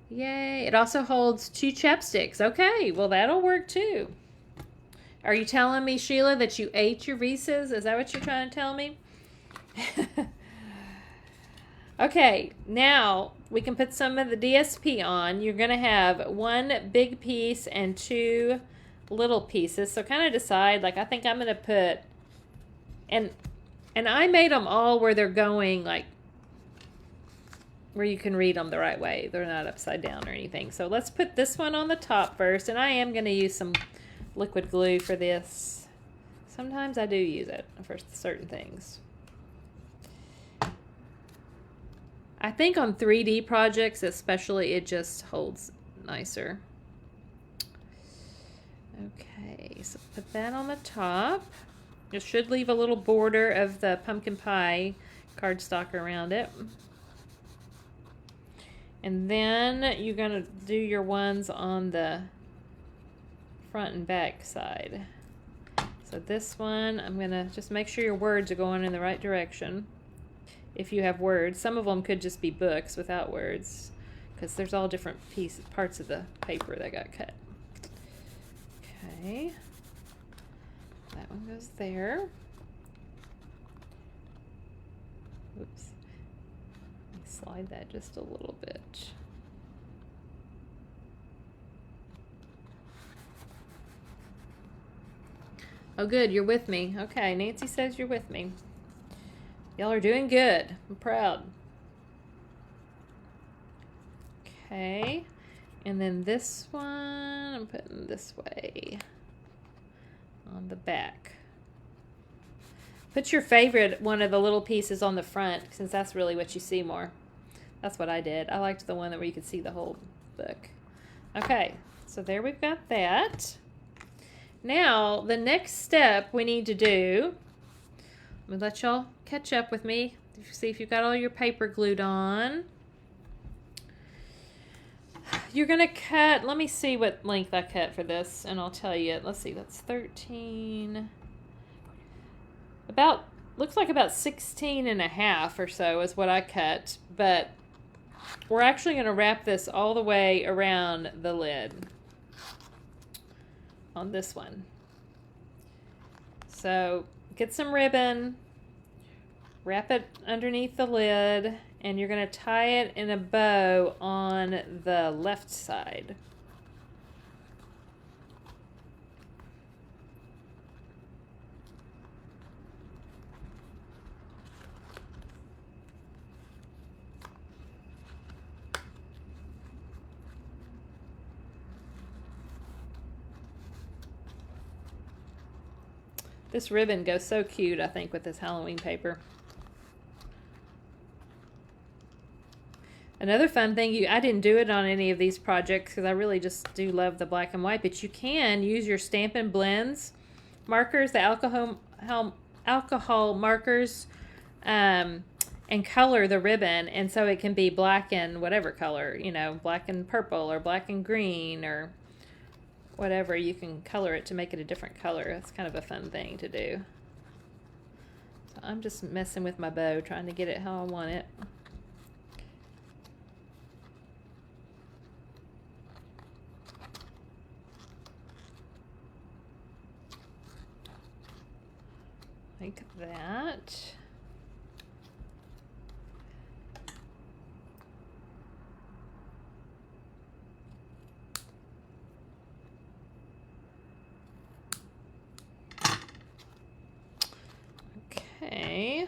Yay. It also holds 2 chapsticks. Okay, well, that'll work, too. Are you telling me, Sheila, that you ate your Reese's? Is that what you're trying to tell me? Okay, now we can put some of the DSP on. You're going to have 1 big piece and 2 little pieces. So kind of decide, like, I think I'm going to put, and I made them all where they're going, like, where you can read them the right way. They're not upside down or anything. So let's put this one on the top first, and I am going to use some liquid glue for this. Sometimes I do use it for certain things. I think on 3D projects especially, it just holds nicer. Okay, so put that on the top. It should leave a little border of the pumpkin pie cardstock around it. And then you're going to do your ones on the front and back side. So this one, I'm going to just make sure your words are going in the right direction. If you have words, some of them could just be books without words, because there's all different parts of the paper that got cut. Okay, that one goes there. Oops, let me slide that just a little bit. Oh, good, you're with me. Okay, Nancy says you're with me. Y'all are doing good. I'm proud. Okay. And then this one, I'm putting this way on the back. Put your favorite one of the little pieces on the front, since that's really what you see more. That's what I did. I liked the one where you could see the whole book. Okay, so there we've got that. Now, the next step we need to do, I'm going to let y'all catch up with me. See if you've got all your paper glued on. You're going to cut, let me see what length I cut for this, and I'll tell you. Let's see, that's 13. About, looks like about 16 and a half or so is what I cut, but we're actually going to wrap this all the way around the lid on this one. So get some ribbon, wrap it underneath the lid, and you're going to tie it in a bow on the left side. This ribbon goes so cute, I think, with this Halloween paper. Another fun thing, I didn't do it on any of these projects because I really just do love the black and white, but you can use your Stampin' Blends markers, the alcohol markers, and color the ribbon, and so it can be black and whatever color, you know, black and purple or black and green or whatever. You can color it to make it a different color. That's kind of a fun thing to do. So I'm just messing with my bow, trying to get it how I want it. Like that. Okay,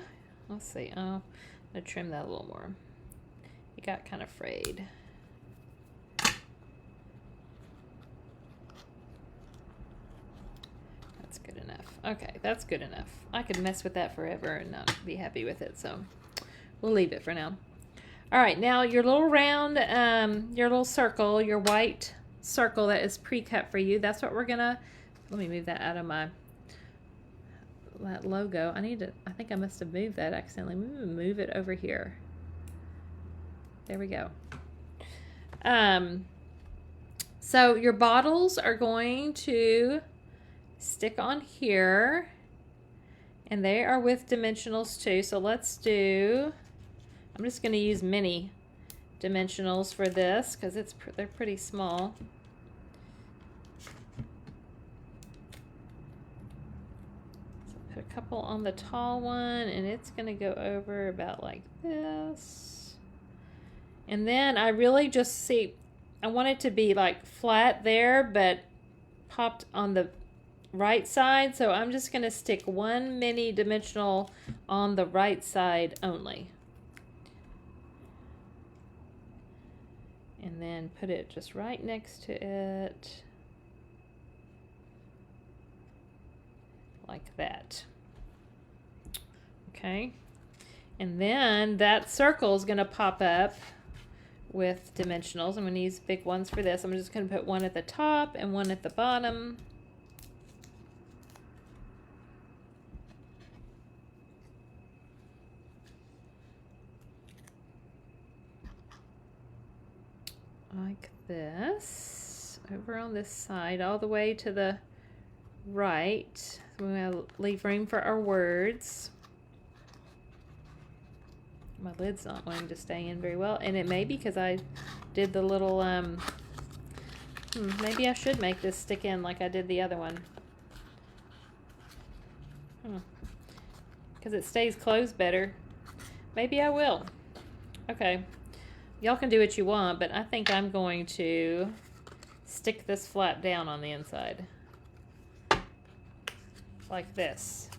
let's see. Oh, I'm gonna trim that a little more. It got kind of frayed. That's good enough. Okay, that's good enough. I could mess with that forever and not be happy with it, so we'll leave it for now. All right, now your little round, your little circle, your white circle that is pre-cut for you, that's what we're gonna, let me move that out of my, that logo. I think I must have moved that accidentally. Move it over here. There we go. So your bottles are going to stick on here, and they are with dimensionals too. So let's do, I'm just going to use mini dimensionals for this because they're pretty small. So put a couple on the tall one, and it's going to go over about like this. And then I really just see, I want it to be like flat there, but popped on the right side. So I'm just going to stick one mini dimensional on the right side only. And then put it just right next to it. Like that. Okay. And then that circle is going to pop up with dimensionals. I'm going to use big ones for this. I'm just going to put one at the top and one at the bottom. Like this. Over on this side, all the way to the right. So we're going to leave room for our words. My lid's not wanting to stay in very well, and it may be because I did the little, maybe I should make this stick in like I did the other one. Because it stays closed better. Maybe I will. Okay. Y'all can do what you want, but I think I'm going to stick this flat down on the inside. Like this.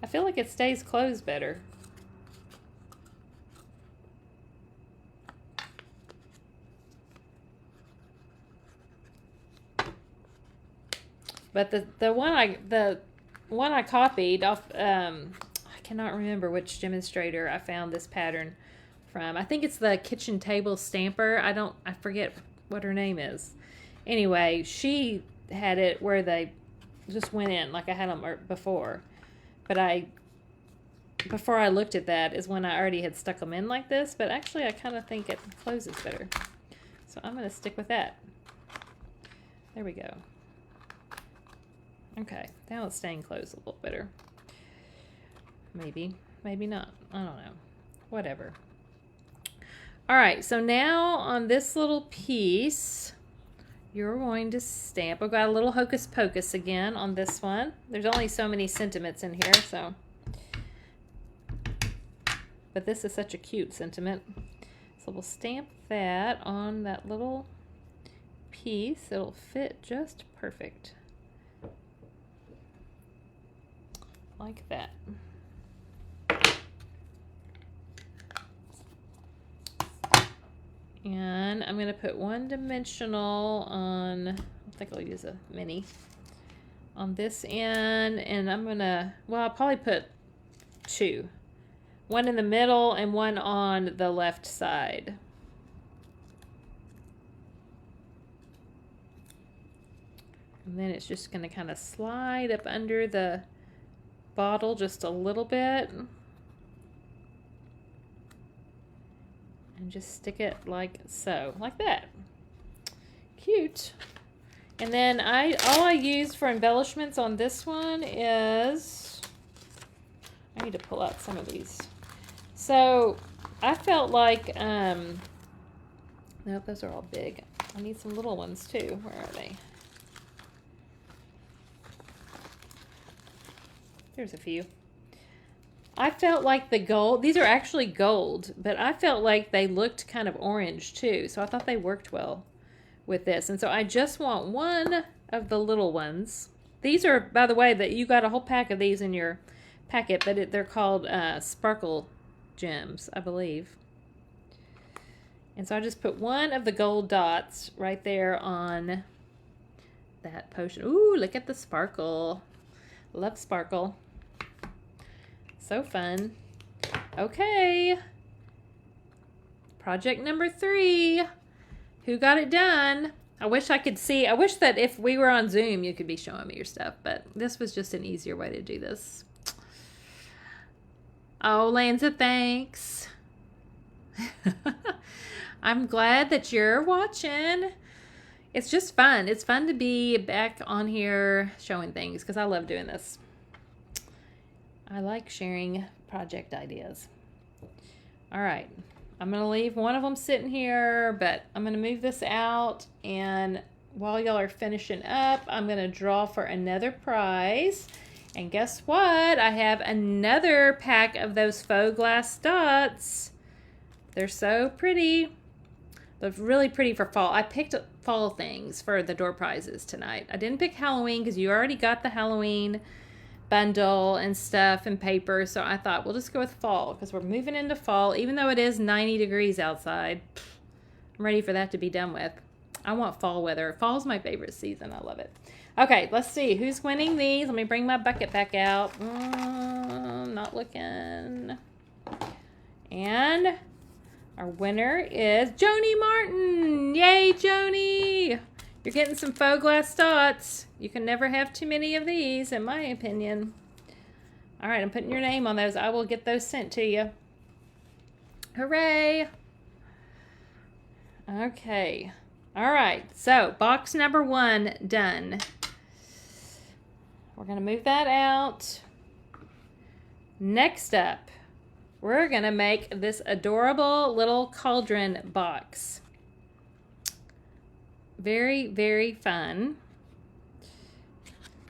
I feel like it stays closed better. But the one I copied off, I cannot remember which demonstrator I found this pattern from. I think it's the kitchen table stamper. I forget what her name is. Anyway, she had it where they just went in like I had them before. But before I looked at that is when I already had stuck them in like this. But actually, I kind of think it closes better. So I'm going to stick with that. There we go. Okay, now it's staying closed a little better. Maybe, maybe not. I don't know. Whatever. All right, so now on this little piece, you're going to stamp. I've got a little hocus pocus again on this one. There's only so many sentiments in here, so. But this is such a cute sentiment. So we'll stamp that on that little piece. It'll fit just perfect. Like that. And I'm going to put one dimensional on, I think I'll use a mini, on this end. And I'm going to, well, I'll probably put two. One in the middle and one on the left side. And then it's just going to kind of slide up under the bottle just a little bit. And just stick it like so, like that. Cute. And then all I use for embellishments on this one is, I need to pull out some of these. So I felt like, nope, those are all big. I need some little ones too. Where are they? There's a few. I felt like the gold, these are actually gold, but I felt like they looked kind of orange too. So I thought they worked well with this. And so I just want one of the little ones. These are, by the way, that you got a whole pack of these in your packet, but they're called sparkle gems, I believe. And so I just put one of the gold dots right there on that potion. Ooh, look at the sparkle. Love sparkle. So fun. Okay. Project number 3. Who got it done? I wish I could see. I wish that if we were on Zoom, you could be showing me your stuff, but this was just an easier way to do this. Oh, Lanza, thanks. I'm glad that you're watching. It's just fun. It's fun to be back on here showing things because I love doing this. I like sharing project ideas. All right. I'm going to leave one of them sitting here, but I'm going to move this out. And while y'all are finishing up, I'm going to draw for another prize. And guess what? I have another pack of those faux glass dots. They're so pretty. They're really pretty for fall. I picked fall things for the door prizes tonight. I didn't pick Halloween because you already got the Halloween bundle and stuff and paper. So I thought we'll just go with fall because we're moving into fall. Even though it is 90 degrees outside, I'm ready for that to be done with. I want fall weather. Fall's my favorite season. I love it. Okay, let's see who's winning these. Let me bring my bucket back out. Not looking. And our winner is Joni Martin. Yay, Joni! You're getting some faux glass dots. You can never have too many of these, in my opinion. All right, I'm putting your name on those. I will get those sent to you. Hooray! Okay. All right, so box number 1 done. We're going to move that out. Next up, we're going to make this adorable little cauldron box. Very, very fun.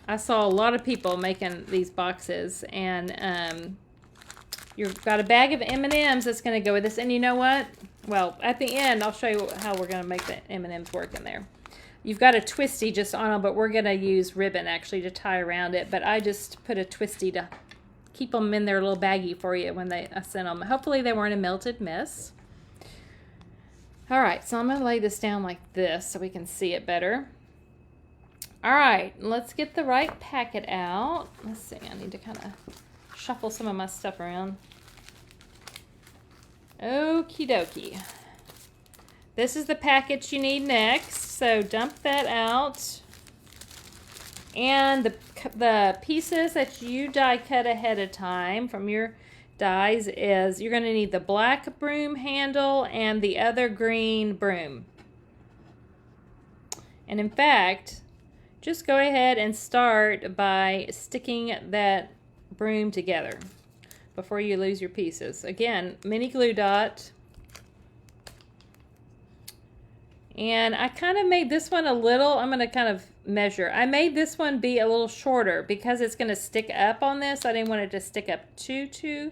I saw a lot of people making these boxes, and you've got a bag of M&Ms that's going to go with this. And you know what? Well, at the end, I'll show you how we're going to make the M&Ms work in there. You've got a twisty just on them, but we're going to use ribbon actually to tie around it. But I just put a twisty to keep them in their little baggie for you when I sent them. Hopefully they weren't a melted mess. All right, so I'm going to lay this down like this so we can see it better. All right, let's get the right packet out. Let's see, I need to kind of shuffle some of my stuff around. Okie dokie. This is the package you need next, so dump that out. And the pieces that you die cut ahead of time from your dies is you're going to need the black broom handle and the other green broom. And in fact, just go ahead and start by sticking that broom together before you lose your pieces. Again, mini glue dot. And I kind of made this one a little, I'm going to kind of measure. I made this one be a little shorter because it's going to stick up on this. I didn't want it to stick up too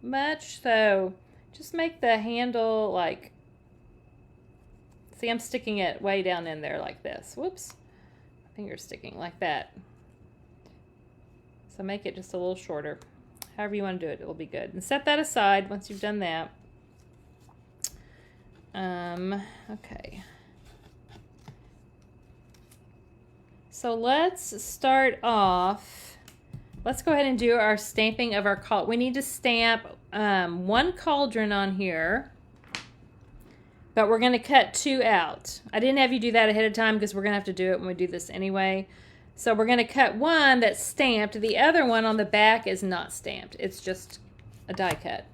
much. So just make the handle like, see, I'm sticking it way down in there like this. Whoops. My finger's sticking like that. So make it just a little shorter. However you want to do it, it'll be good. And set that aside once you've done that. Okay. So let's start off. Let's go ahead and do our stamping of our cauldron. We need to stamp one cauldron on here, but we're going to cut 2 out. I didn't have you do that ahead of time because we're going to have to do it when we do this anyway. So we're going to cut one that's stamped. The other one on the back is not stamped. It's just a die cut.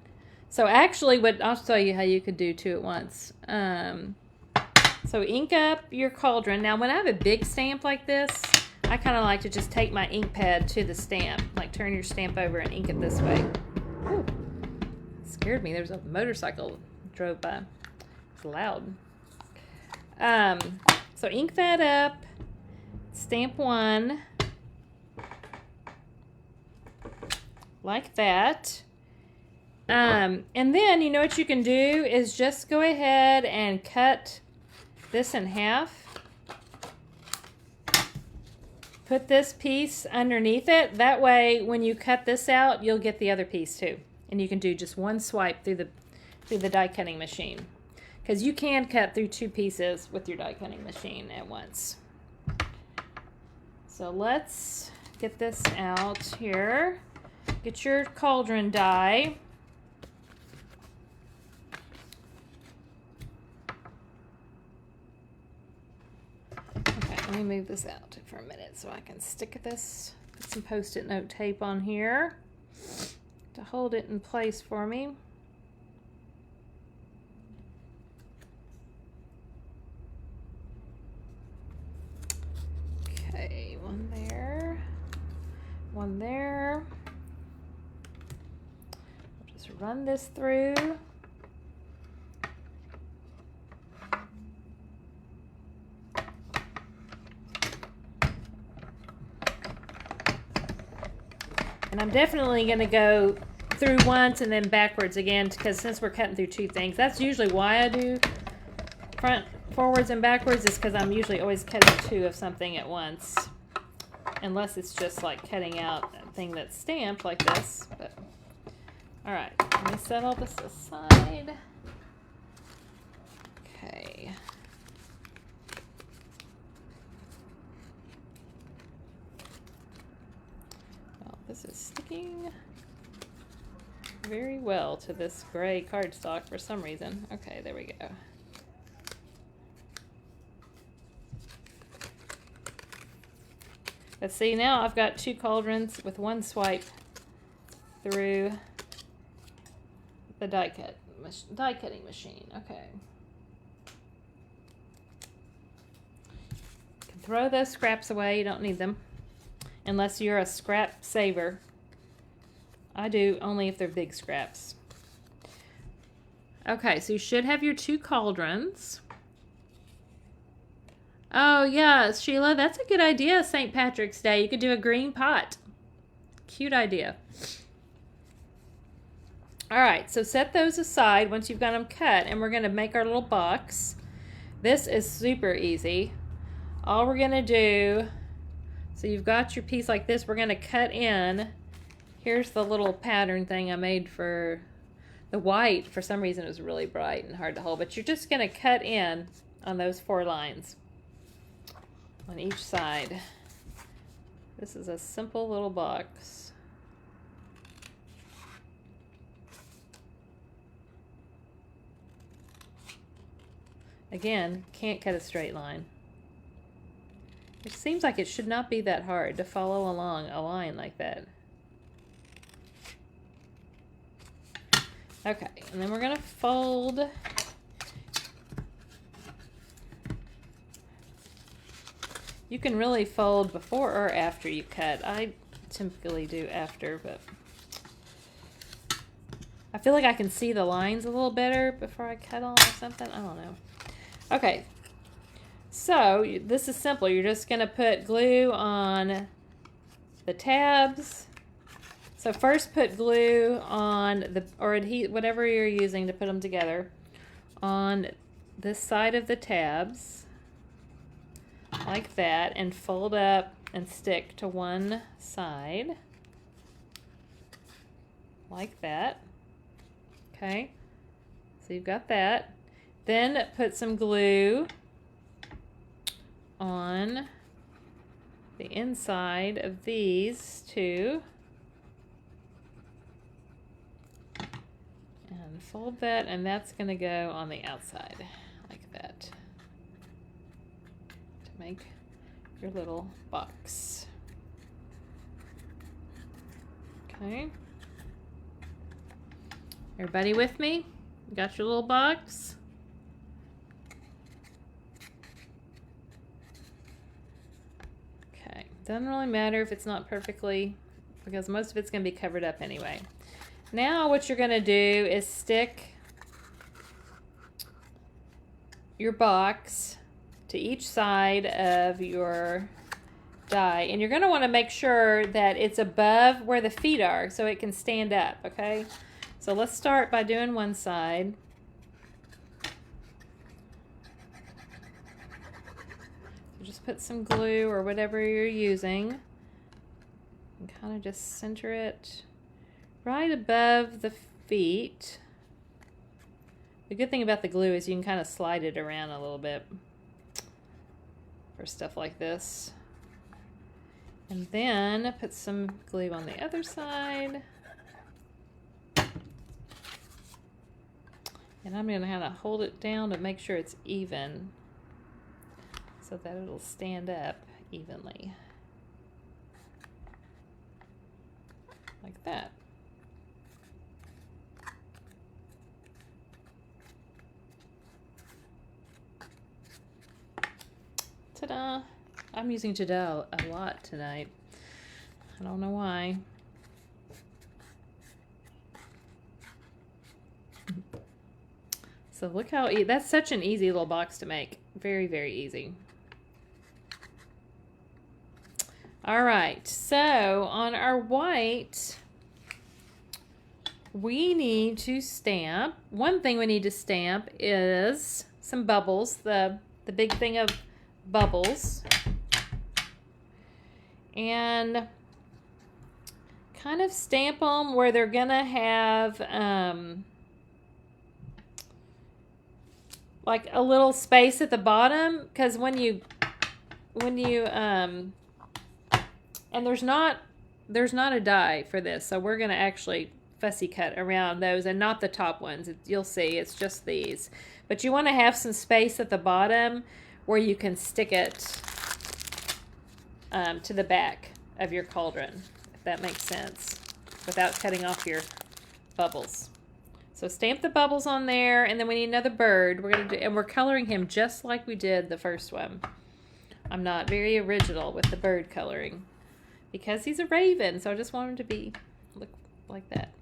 So actually, I'll show you how you could do 2 at once. So ink up your cauldron. Now, when I have a big stamp like this, I kind of like to just take my ink pad to the stamp. Like turn your stamp over and ink it this way. Ooh, it scared me. There's a motorcycle drove by. It's loud. So ink that up. Stamp one. Like that. And then, you know what you can do is just go ahead and cut this in half. Put this piece underneath it. That way, when you cut this out, you'll get the other piece too. And you can do just one swipe through the die cutting machine. Because you can cut through 2 pieces with your die cutting machine at once. So let's get this out here. Get your cauldron die. Let me move this out for a minute so I can stick this, put some Post-it note tape on here to hold it in place for me. Okay, one there, one there. I'll just run this through. And I'm definitely going to go through once and then backwards again, because since we're cutting through 2 things, that's usually why I do forwards and backwards, is because I'm usually always cutting 2 of something at once. Unless it's just like cutting out a thing that's stamped like this. But all right, let me set all this aside. Okay. This is sticking very well to this gray cardstock for some reason. Okay, there we go. Let's see, now I've got 2 cauldrons with one swipe through the die cutting machine. Okay. You can throw those scraps away, you don't need them. Unless you're a scrap saver. I do, only if they're big scraps. Okay, so you should have your 2 cauldrons. Oh, yeah, Sheila, that's a good idea, St. Patrick's Day. You could do a green pot. Cute idea. All right, so set those aside once you've got them cut, and we're going to make our little box. This is super easy. All we're going to do... So you've got your piece like this. We're going to cut in. Here's the little pattern thing I made for the white. For some reason it was really bright and hard to hold. But you're just going to cut in on those 4 lines on each side. This is a simple little box. Again, can't cut a straight line. It seems like it should not be that hard to follow along a line like that. Okay, and then we're going to fold. You can really fold before or after you cut. I typically do after, but I feel like I can see the lines a little better before I cut on or something. I don't know. Okay, so this is simple. You're just going to put glue on the tabs. So first put glue on the, or adhesive, whatever you're using to put them together, on this side of the tabs, like that, and fold up and stick to one side, like that. Okay, so you've got that. Then put some glue on the inside of these two. And fold that, and that's going to go on the outside, like that, to make your little box. Okay. Everybody with me? You got your little box? Okay. Doesn't really matter if it's not perfectly, because most of it's going to be covered up anyway. Now what you're going to do is stick your box to each side of your die, and you're going to want to make sure that it's above where the feet are so it can stand up, okay? So let's start by doing one side. So just put some glue or whatever you're using and kind of just center it right above the feet. The good thing about the glue is you can kind of slide it around a little bit for stuff like this. And then put some glue on the other side. And I'm going to kind of hold it down to make sure it's even so that it'll stand up evenly. Like that. Ta-da! I'm using ta-da a lot tonight. I don't know why. So look how that's such an easy little box to make. Very, very easy. All right, so on our white, we need to stamp. One thing we need to stamp is some bubbles, the big thing of bubbles. And kind of stamp them where they're gonna have like a little space at the bottom, because when you and there's not a die for this, so we're gonna actually fussy cut around those and not the top ones. You'll see it's just these, but you want to have some space at the bottom where you can stick it to the back of your cauldron, if that makes sense, without cutting off your bubbles. So stamp the bubbles on there, and then we need another bird. We're gonna do, and we're coloring him just like we did the first one. I'm not very original with the bird coloring because he's a raven, so I just want him to look like that.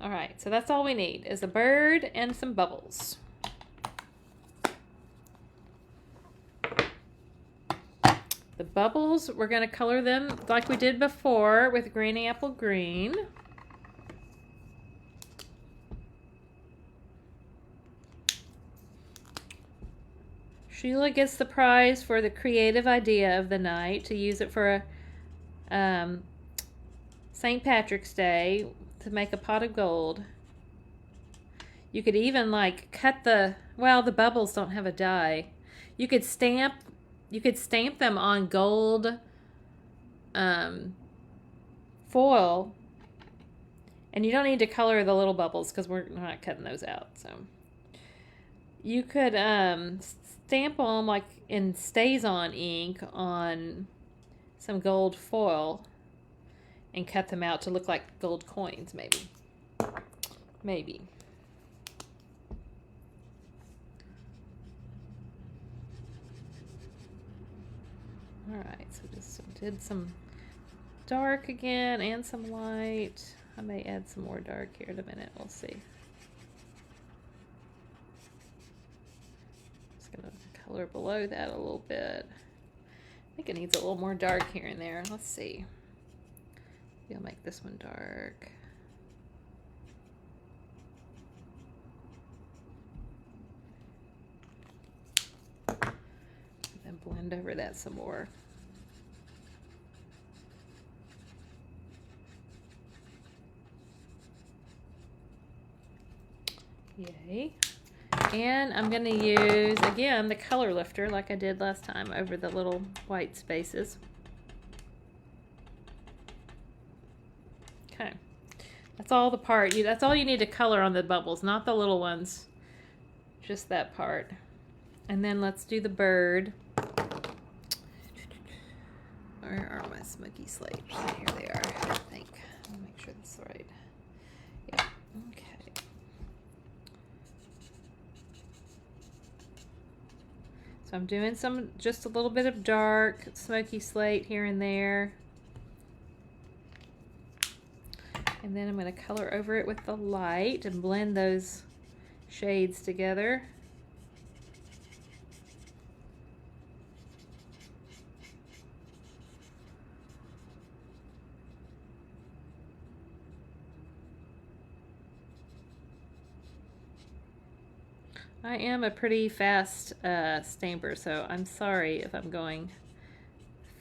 All right, so that's all we need is a bird and some bubbles. The bubbles, we're going to color them like we did before with green apple green. Sheila gets the prize for the creative idea of the night to use it for a St. Patrick's Day to make a pot of gold. You could even like cut the bubbles don't have a die. You could stamp them on gold foil, and you don't need to color the little bubbles because we're not cutting those out. So You could stamp them like in stays-on ink on some gold foil and cut them out to look like gold coins, maybe. Maybe. Alright, so just did some dark again and some light. I may add some more dark here in a minute. We'll see. Just going to color below that a little bit. I think it needs a little more dark here and there. Let's see. Maybe I'll make this one dark. And then blend over that some more. Yay. And I'm going to use, again, the color lifter like I did last time over the little white spaces. Okay. That's all the part. That's all you need to color on the bubbles, not the little ones. Just that part. And then let's do the bird. Where are my smoky slates? Here they are, I think. I'll make sure that's right. Yeah. Okay. So I'm doing just a little bit of dark smoky slate here and there. And then I'm going to color over it with the light and blend those shades together. I am a pretty fast stamper, so I'm sorry if I'm going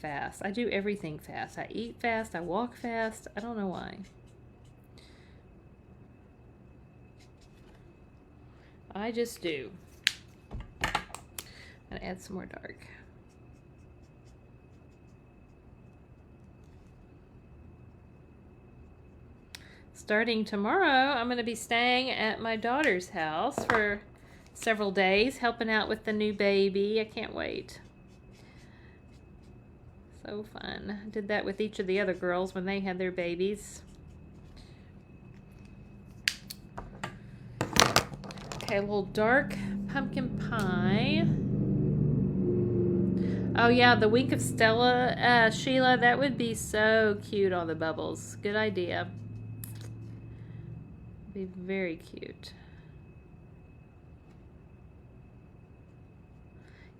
fast. I do everything fast. I eat fast, I walk fast. I don't know why. I just do. I'm gonna add some more dark. Starting tomorrow, I'm gonna be staying at my daughter's house for several days, helping out with the new baby. I can't wait. So fun. I did that with each of the other girls when they had their babies. Okay, a little dark pumpkin pie. Oh yeah, the Wink of Stella, Sheila, that would be so cute on the bubbles. Good idea. Be very cute.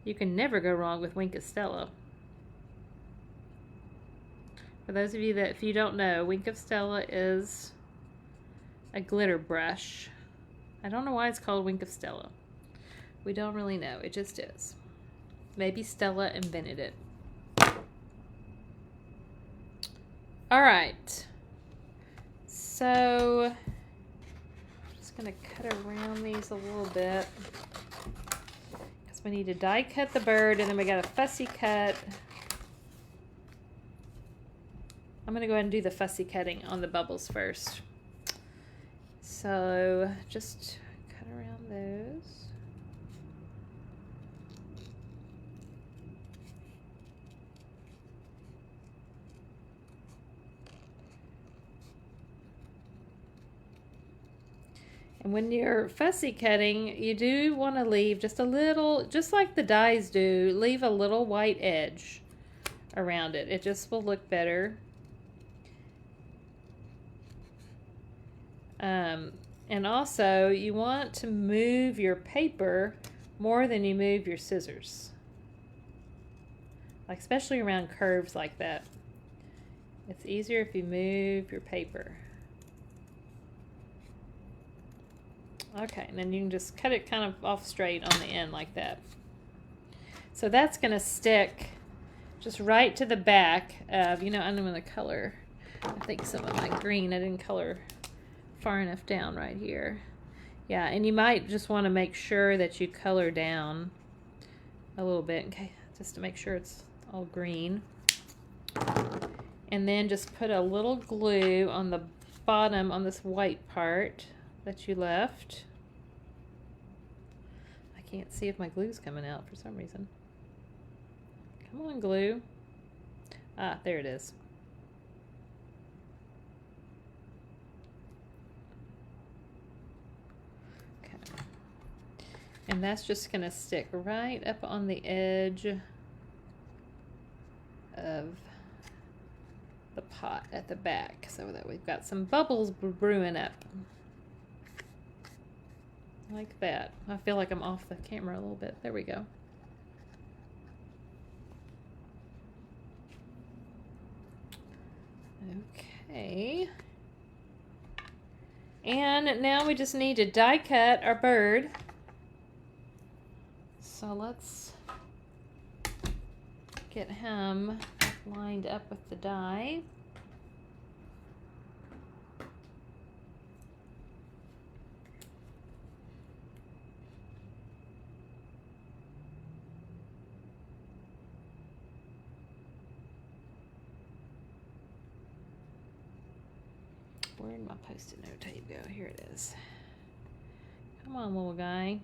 You can never go wrong with Wink of Stella. For those of you that, if you don't know, Wink of Stella is a glitter brush. I don't know why it's called Wink of Stella. We don't really know. It just is. Maybe Stella invented it. All right. So, I'm just going to cut around these a little bit. We need to die cut the bird, and then we got a fussy cut. I'm going to go ahead and do the fussy cutting on the bubbles first. So just cut around those. And when you're fussy cutting, you do want to leave just a little, just like the dies do, leave a little white edge around it. It just will look better. And also, you want to move your paper more than you move your scissors. Like, especially around curves like that. It's easier if you move your paper. Okay, and then you can just cut it kind of off straight on the end like that. So that's going to stick just right to the back of, you know, I'm going to color, I think some of my green, I didn't color far enough down right here. Yeah, and you might just want to make sure that you color down a little bit, okay, just to make sure it's all green. And then just put a little glue on the bottom on this white part that you left. can't see if my glue's coming out for some reason. Come on, glue. Ah, there it is. Okay. And that's just going to stick right up on the edge of the pot at the back so that we've got some bubbles brewing up. Like that. I feel like I'm off the camera a little bit. There we go. Okay. And now we just need to die cut our bird. So let's get him lined up with the die. Where did my Post-it note tape go? Here it is. Come on, little guy.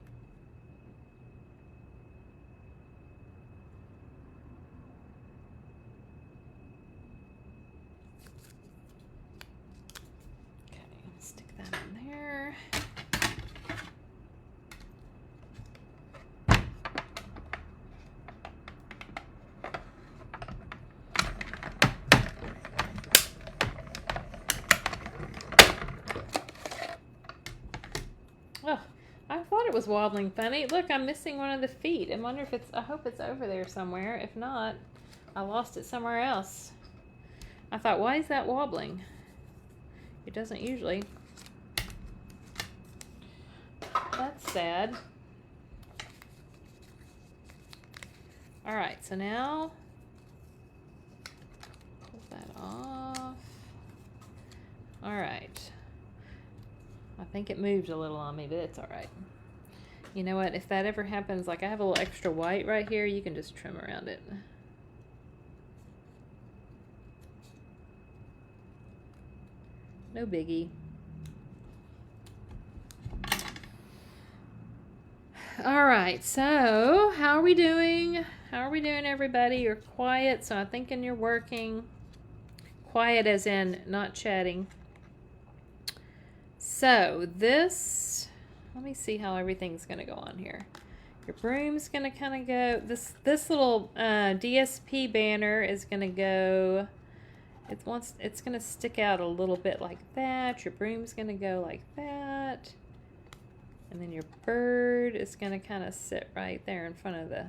Okay, stick that in there. Oh, I thought it was wobbling funny. Look, I'm missing one of the feet. I wonder if it's, I hope it's over there somewhere. If not, I lost it somewhere else. I thought, why is that wobbling? It doesn't usually. That's sad. All right, so now pull that off. All right. I think it moved a little on me, but it's all right. You know what? If that ever happens, like I have a little extra white right here, you can just trim around it. No biggie. All right, so how are we doing? How are we doing, everybody? You're quiet, so I'm thinking you're working. Quiet as in not chatting. So this, let me see how everything's going to go on here. Your broom's going to kind of go, this little DSP banner is going to go, it's going to stick out a little bit like that. Your broom's going to go like that. And then your bird is going to kind of sit right there in front of the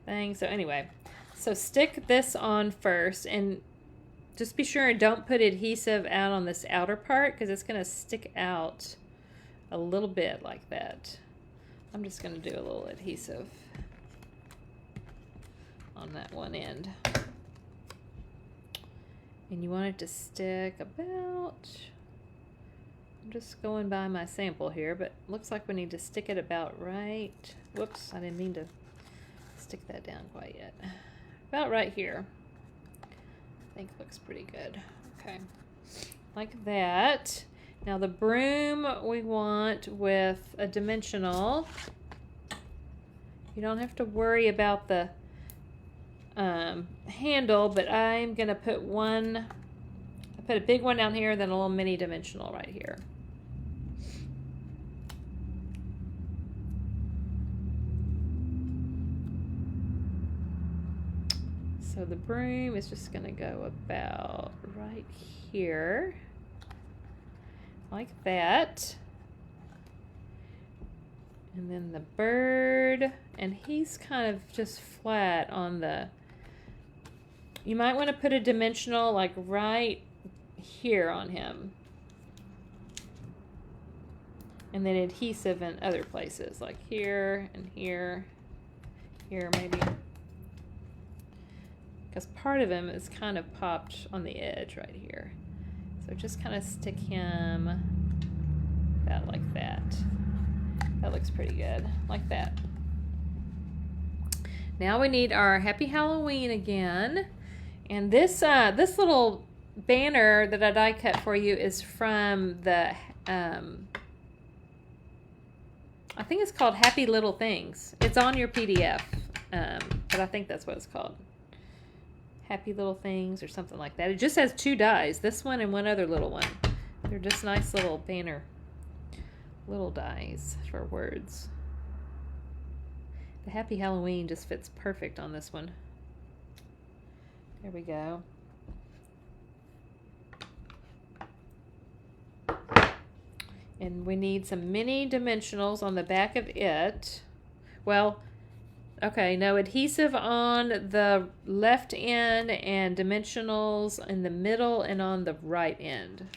thing. So anyway, so stick this on first and just be sure and don't put adhesive out on this outer part because it's going to stick out a little bit like that. I'm just going to do a little adhesive on that one end. And you want it to stick about, I'm just going by my sample here, but looks like we need to stick it about right. Whoops, I didn't mean to stick that down quite yet. About right here. I think looks pretty good. Okay, like that. Now the broom we want with a dimensional. You don't have to worry about the handle, but I'm gonna put one. I put a big one down here, then a little mini dimensional right here. So the broom is just going to go about right here, like that. And then the bird, and he's kind of just flat on the, you might want to put a dimensional like right here on him. And then adhesive in other places, like here and here, here maybe. Because part of him is kind of popped on the edge right here. So just kind of stick him about like that. That looks pretty good, like that. Now we need our Happy Halloween again. And this this little banner that I die cut for you is from the, I think it's called Happy Little Things. It's on your PDF, but I think that's what it's called. Happy Little Things or something like that. It just has 2 dies, this one and one other little one. They're just nice little banner, little dies for words. The Happy Halloween just fits perfect on this one. There we go. And we need some mini dimensionals on the back of it. Well, okay, no, adhesive on the left end and dimensionals in the middle and on the right end.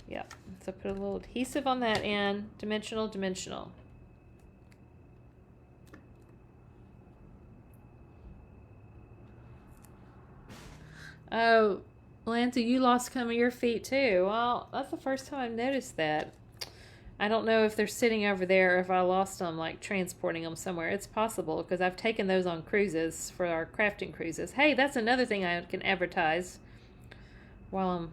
Yep, so put a little adhesive on that end, dimensional, dimensional. Oh, Lanza, you lost some of your feet too. Well, that's the first time I've noticed that. I don't know if they're sitting over there or if I lost them, like transporting them somewhere. It's possible because I've taken those on cruises for our crafting cruises. Hey, that's another thing I can advertise while I'm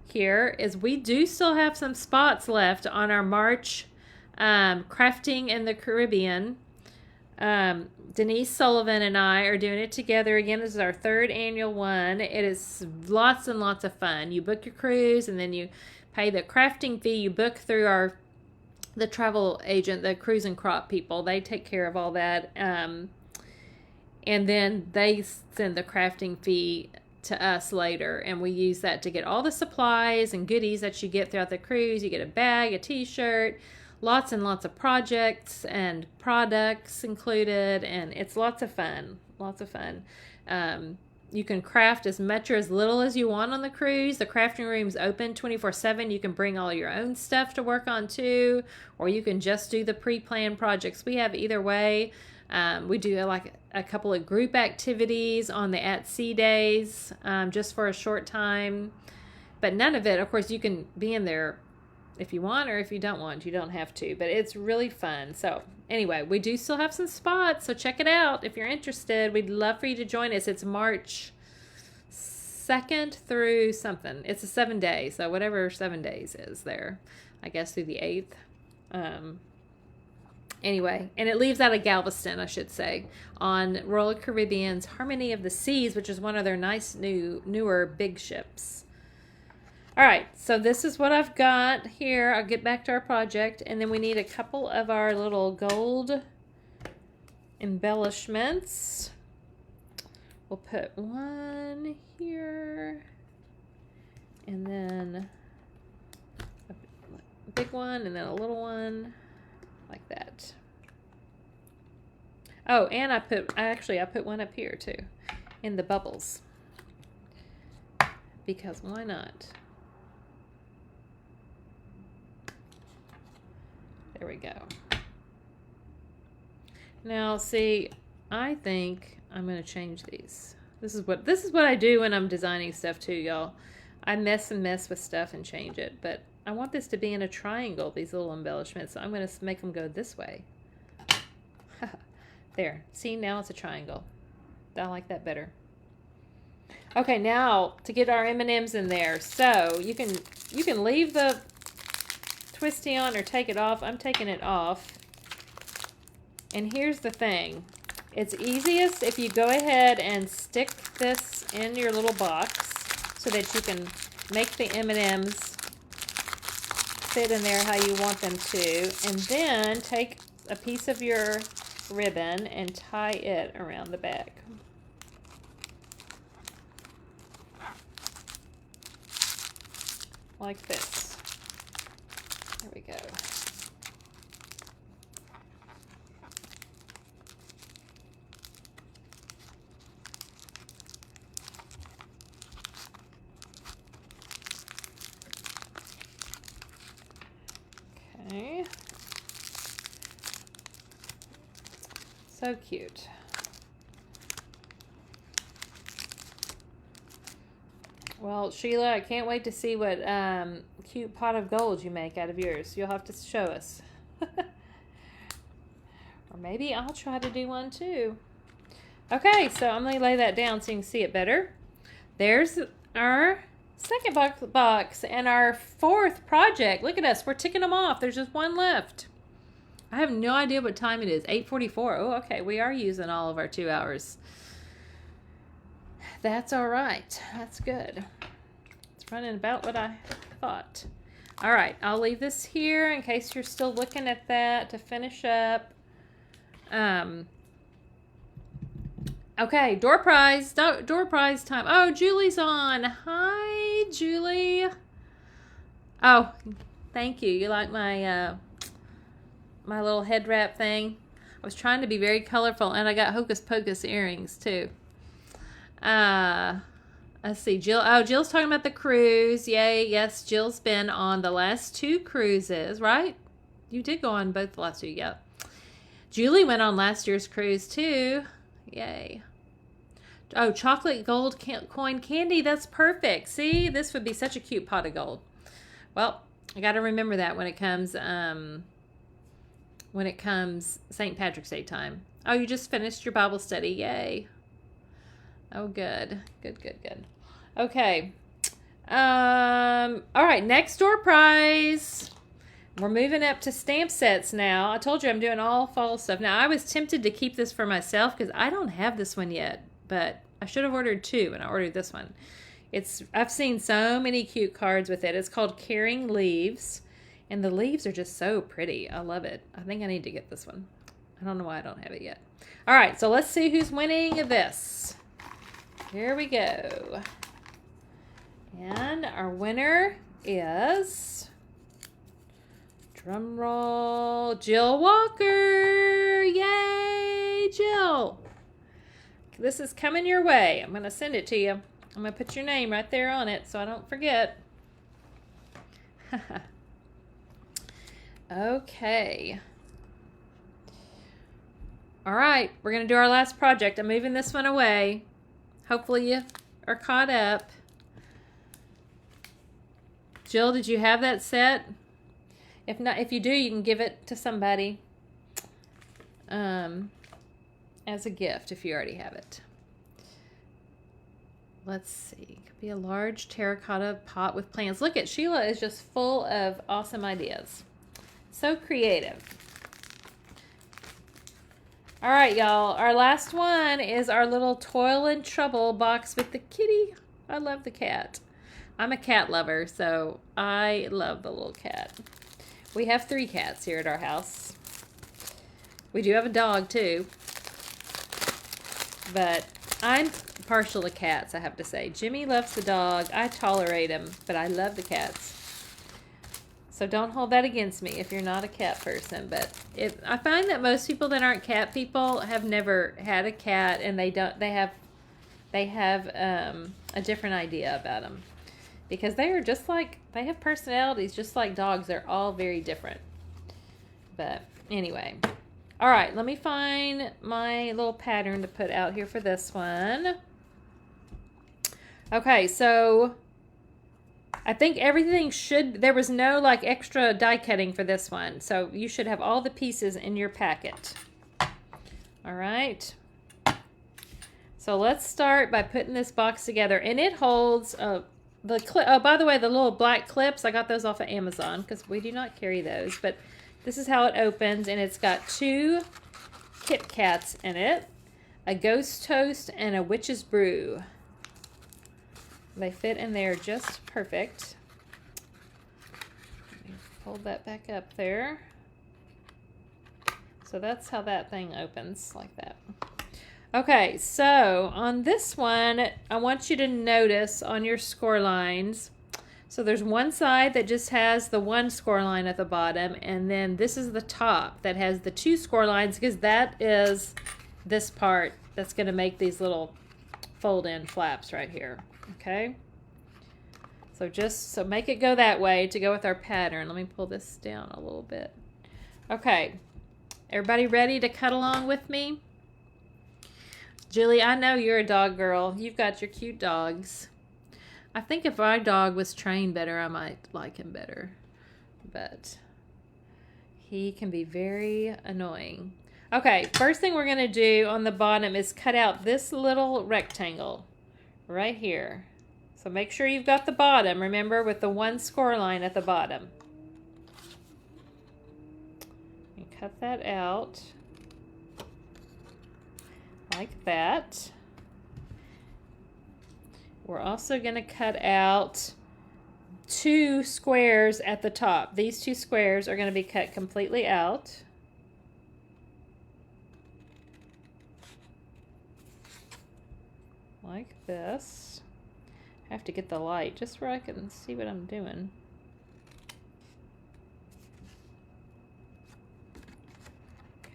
here is we do still have some spots left on our March Crafting in the Caribbean. Denise Sullivan and I are doing it together again. This is our 3rd annual one. It is lots and lots of fun. You book your cruise and then you pay the crafting fee. You book through the travel agent, the Cruise and Crop people. They take care of all that. And then they send the crafting fee to us later. And we use that to get all the supplies and goodies that you get throughout the cruise. You get a bag, a t-shirt, lots and lots of projects and products included, and it's lots of fun. You can craft as much or as little as you want on the cruise. The crafting room's open 24/7. You can bring all your own stuff to work on too, or you can just do the pre-planned projects. We have either way. We do like a couple of group activities on the at sea days, just for a short time, but none of it, of course, you can be in there if you want, or if you don't want, you don't have to, but it's really fun. So anyway, we do still have some spots, so check it out if you're interested. We'd love for you to join us. It's March 2nd through something. It's a 7 day, so whatever 7 days is there, I guess through the 8th. Anyway, and it leaves out of Galveston, I should say, on Royal Caribbean's Harmony of the Seas, which is one of their nice newer big ships. All right, so this is what I've got here. I'll get back to our project, and then we need a couple of our little gold embellishments. We'll put one here, and then a big one, and then a little one, like that. Oh, and I put one up here too, in the bubbles, because why not? There we go. Now, see, I think I'm going to change these. This is what I do when I'm designing stuff too, y'all. I mess with stuff and change it, but I want this to be in a triangle, these little embellishments, so I'm going to make them go this way. There. See, now it's a triangle. I like that better. Okay, now to get our M&Ms in there. So, you can leave the twisty on or take it off. I'm taking it off. And here's the thing. It's easiest if you go ahead and stick this in your little box so that you can make the M&Ms fit in there how you want them to. And then take a piece of your ribbon and tie it around the back. Like this. There we go. Okay. So cute. Well, Sheila, I can't wait to see what cute pot of gold you make out of yours. You'll have to show us. Or maybe I'll try to do one too. Okay, so I'm going to lay that down so you can see it better. There's our Second box and our fourth project. Look at us. We're ticking them off. There's just one left. I have no idea what time it is. 8:44. Oh, okay. We are using all of our 2 hours. That's all right. That's good. It's running about what I thought. All right. I'll leave this here in case you're still looking at that to finish up. Okay, door prize time. Oh, Julie's on. Hi, Julie. Oh, thank you. You like my my little head wrap thing? I was trying to be very colorful, and I got hocus pocus earrings too. Let's see, Jill. Oh, Jill's talking about the cruise. Yay! Yes, Jill's been on the last 2 cruises, right? You did go on both the last 2. Yep. Julie went on last year's cruise too. Yay. Oh, chocolate gold coin candy. That's perfect. See, this would be such a cute pot of gold. Well, I got to remember that when it comes St. Patrick's Day time. Oh, you just finished your Bible study. Yay. Oh, good. Good. Okay. All right. Next door prize. We're moving up to stamp sets now. I told you I'm doing all fall stuff. Now, I was tempted to keep this for myself because I don't have this one yet, but I should have ordered 2, and I ordered this one. I've seen so many cute cards with it. It's called Caring Leaves, and the leaves are just so pretty. I love it. I think I need to get this one. I don't know why I don't have it yet. All right, so let's see who's winning this. Here we go. And our winner is... drum roll, Jill Walker. Yay, Jill. This is coming your way. I'm going to send it to you. I'm going to put your name right there on it so I don't forget. Okay. All right, we're going to do our last project. I'm moving this one away. Hopefully you are caught up. Jill, did you have that set? If not, if you do, you can give it to somebody as a gift if you already have it. Let's see. Could be a large terracotta pot with plants. Look at Sheila is just full of awesome ideas. So creative. All right, y'all. Our last one is our little Toil and Trouble box with the kitty. I love the cat. I'm a cat lover, so I love the little cat. We have 3 cats here at our house. We do have a dog, too. But I'm partial to cats, I have to say. Jimmy loves the dog. I tolerate him, but I love the cats. So don't hold that against me if you're not a cat person. But I find that most people that aren't cat people have never had a cat, and they have a different idea about them. Because they are just like, they have personalities just like dogs. They're all very different. But anyway. All right, let me find my little pattern to put out here for this one. Okay, so I think everything there was no like extra die cutting for this one. So you should have all the pieces in your packet. All right. So let's start by putting this box together. And it holds... the clip. Oh, by the way, the little black clips, I got those off of Amazon because we do not carry those. But this is how it opens, and it's got 2 Kit Kats in it, a Ghost Toast, and a Witch's Brew. They fit in there just perfect. Let me fold that back up there. So that's how that thing opens, like that. Okay, so on this one, I want you to notice on your score lines, so there's one side that just has the 1 score line at the bottom, and then this is the top that has the 2 score lines, because that is this part that's going to make these little fold-in flaps right here, okay? So make it go that way to go with our pattern. Let me pull this down a little bit. Okay, everybody ready to cut along with me? Julie, I know you're a dog girl. You've got your cute dogs. I think if our dog was trained better, I might like him better. But he can be very annoying. Okay, first thing we're going to do on the bottom is cut out this little rectangle right here. So make sure you've got the bottom, remember, with the one score line at the bottom. And cut that out like that. We're also going to cut out 2 squares at the top. These 2 squares are going to be cut completely out. Like this. I have to get the light just where I can see what I'm doing.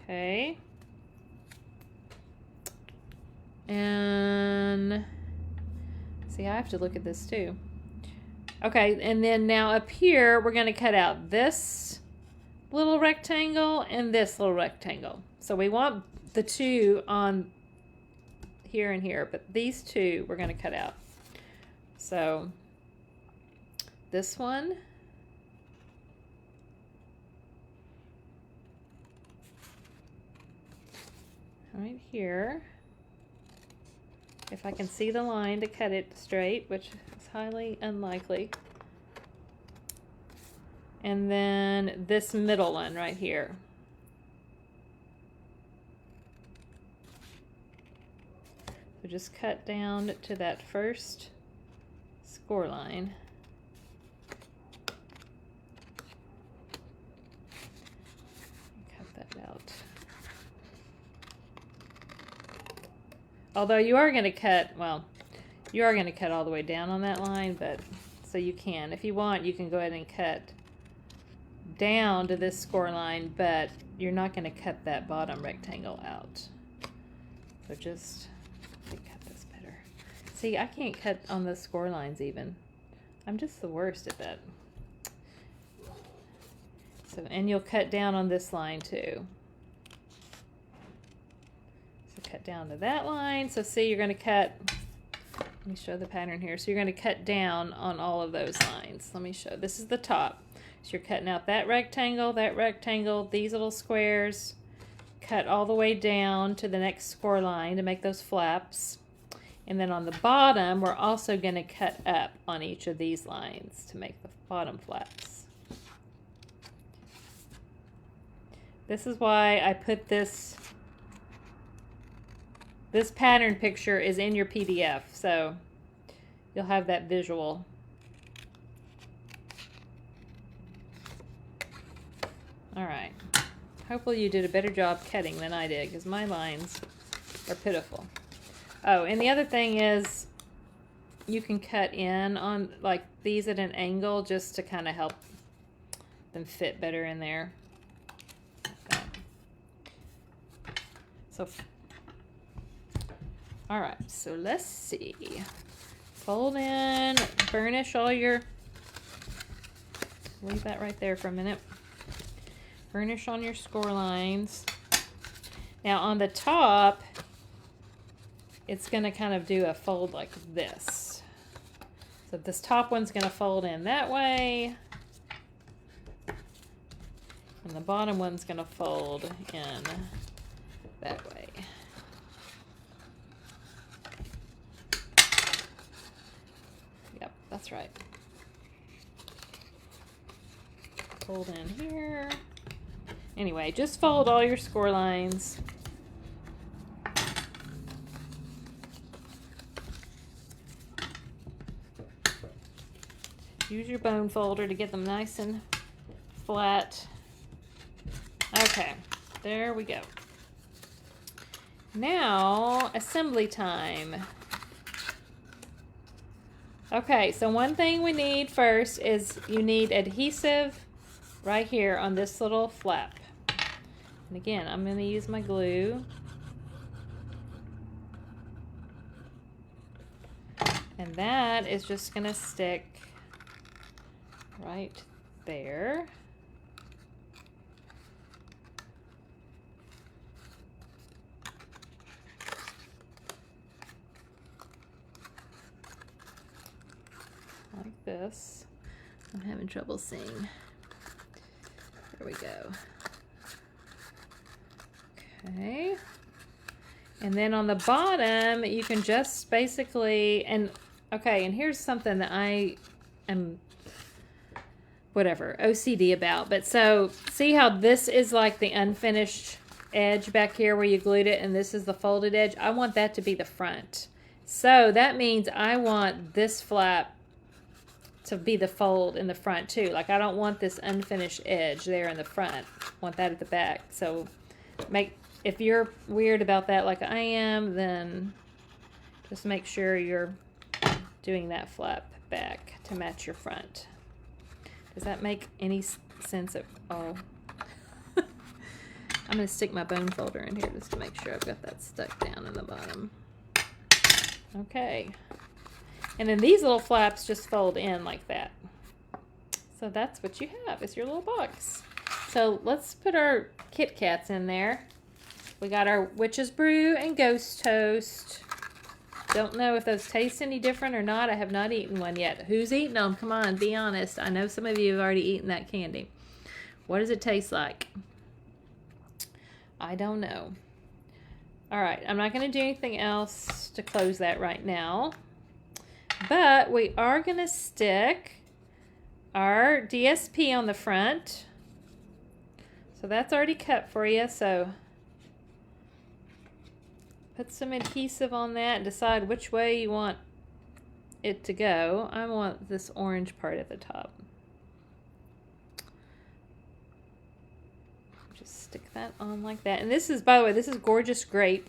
Okay. And see, I have to look at this too. Okay, and then now up here, we're going to cut out this little rectangle and this little rectangle. So we want the 2 on here and here, but these 2 we're going to cut out. So this one, right here, if I can see the line to cut it straight, which is highly unlikely. And then this middle one right here. So just cut down to that first score line. Cut that out. Although you are going to cut, well, you are going to cut all the way down on that line, but so you can. If you want, you can go ahead and cut down to this score line, but you're not going to cut that bottom rectangle out. So just cut this better. See, I can't cut on the score lines even. I'm just the worst at that. So, and you'll cut down on this line too. So cut down to that line. So see, you're going to cut, let me show the pattern here. So you're going to cut down on all of those lines. Let me show, this is the top. So you're cutting out that rectangle, these little squares, cut all the way down to the next score line to make those flaps. And then on the bottom, we're also going to cut up on each of these lines to make the bottom flaps. This is why I put this pattern picture is in your PDF, so you'll have that visual. All right. Hopefully you did a better job cutting than I did, because my lines are pitiful. Oh, and the other thing is you can cut in on like these at an angle just to kind of help them fit better in there. Okay. So, all right, so let's see. Fold in, burnish all your, leave that right there for a minute. Burnish on your score lines. Now on the top, it's going to kind of do a fold like this. So this top one's going to fold in that way. And the bottom one's going to fold in that way. Yep, that's right. Fold in here. Anyway, just fold all your score lines. Use your bone folder to get them nice and flat. Okay, there we go. Now, assembly time. Okay, so one thing we need first is you need adhesive right here on this little flap. And again, I'm going to use my glue. And that is just going to stick right there. Like this. I'm having trouble seeing. There we go. Okay. And then on the bottom, you can just basically, and Okay, and here's something that I am whatever OCD about. But so see how this is like the unfinished edge back here where you glued it, and this is the folded edge. I want that to be the front. So that means I want this flap to be the fold in the front too. Like I don't want this unfinished edge there in the front. I want that at the back. So if you're weird about that like I am, then just make sure you're doing that flap back to match your front. Does that make any sense at all? I'm going to stick my bone folder in here just to make sure I've got that stuck down in the bottom. Okay. And then these little flaps just fold in like that. So that's what you have, is your little box. So let's put our Kit Kats in there. We got our Witch's Brew and Ghost Toast. Don't know if those taste any different or not. I have not eaten one yet. Who's eaten them? Come on, be honest. I know some of you have already eaten that candy. What does it taste like? I don't know. All right, I'm not going to do anything else to close that right now. But we are going to stick our DSP on the front. So that's already cut for you. So put some adhesive on that and decide which way you want it to go. I want this orange part at the top. Just stick that on like that. And this is, by the way, this is Gorgeous Grape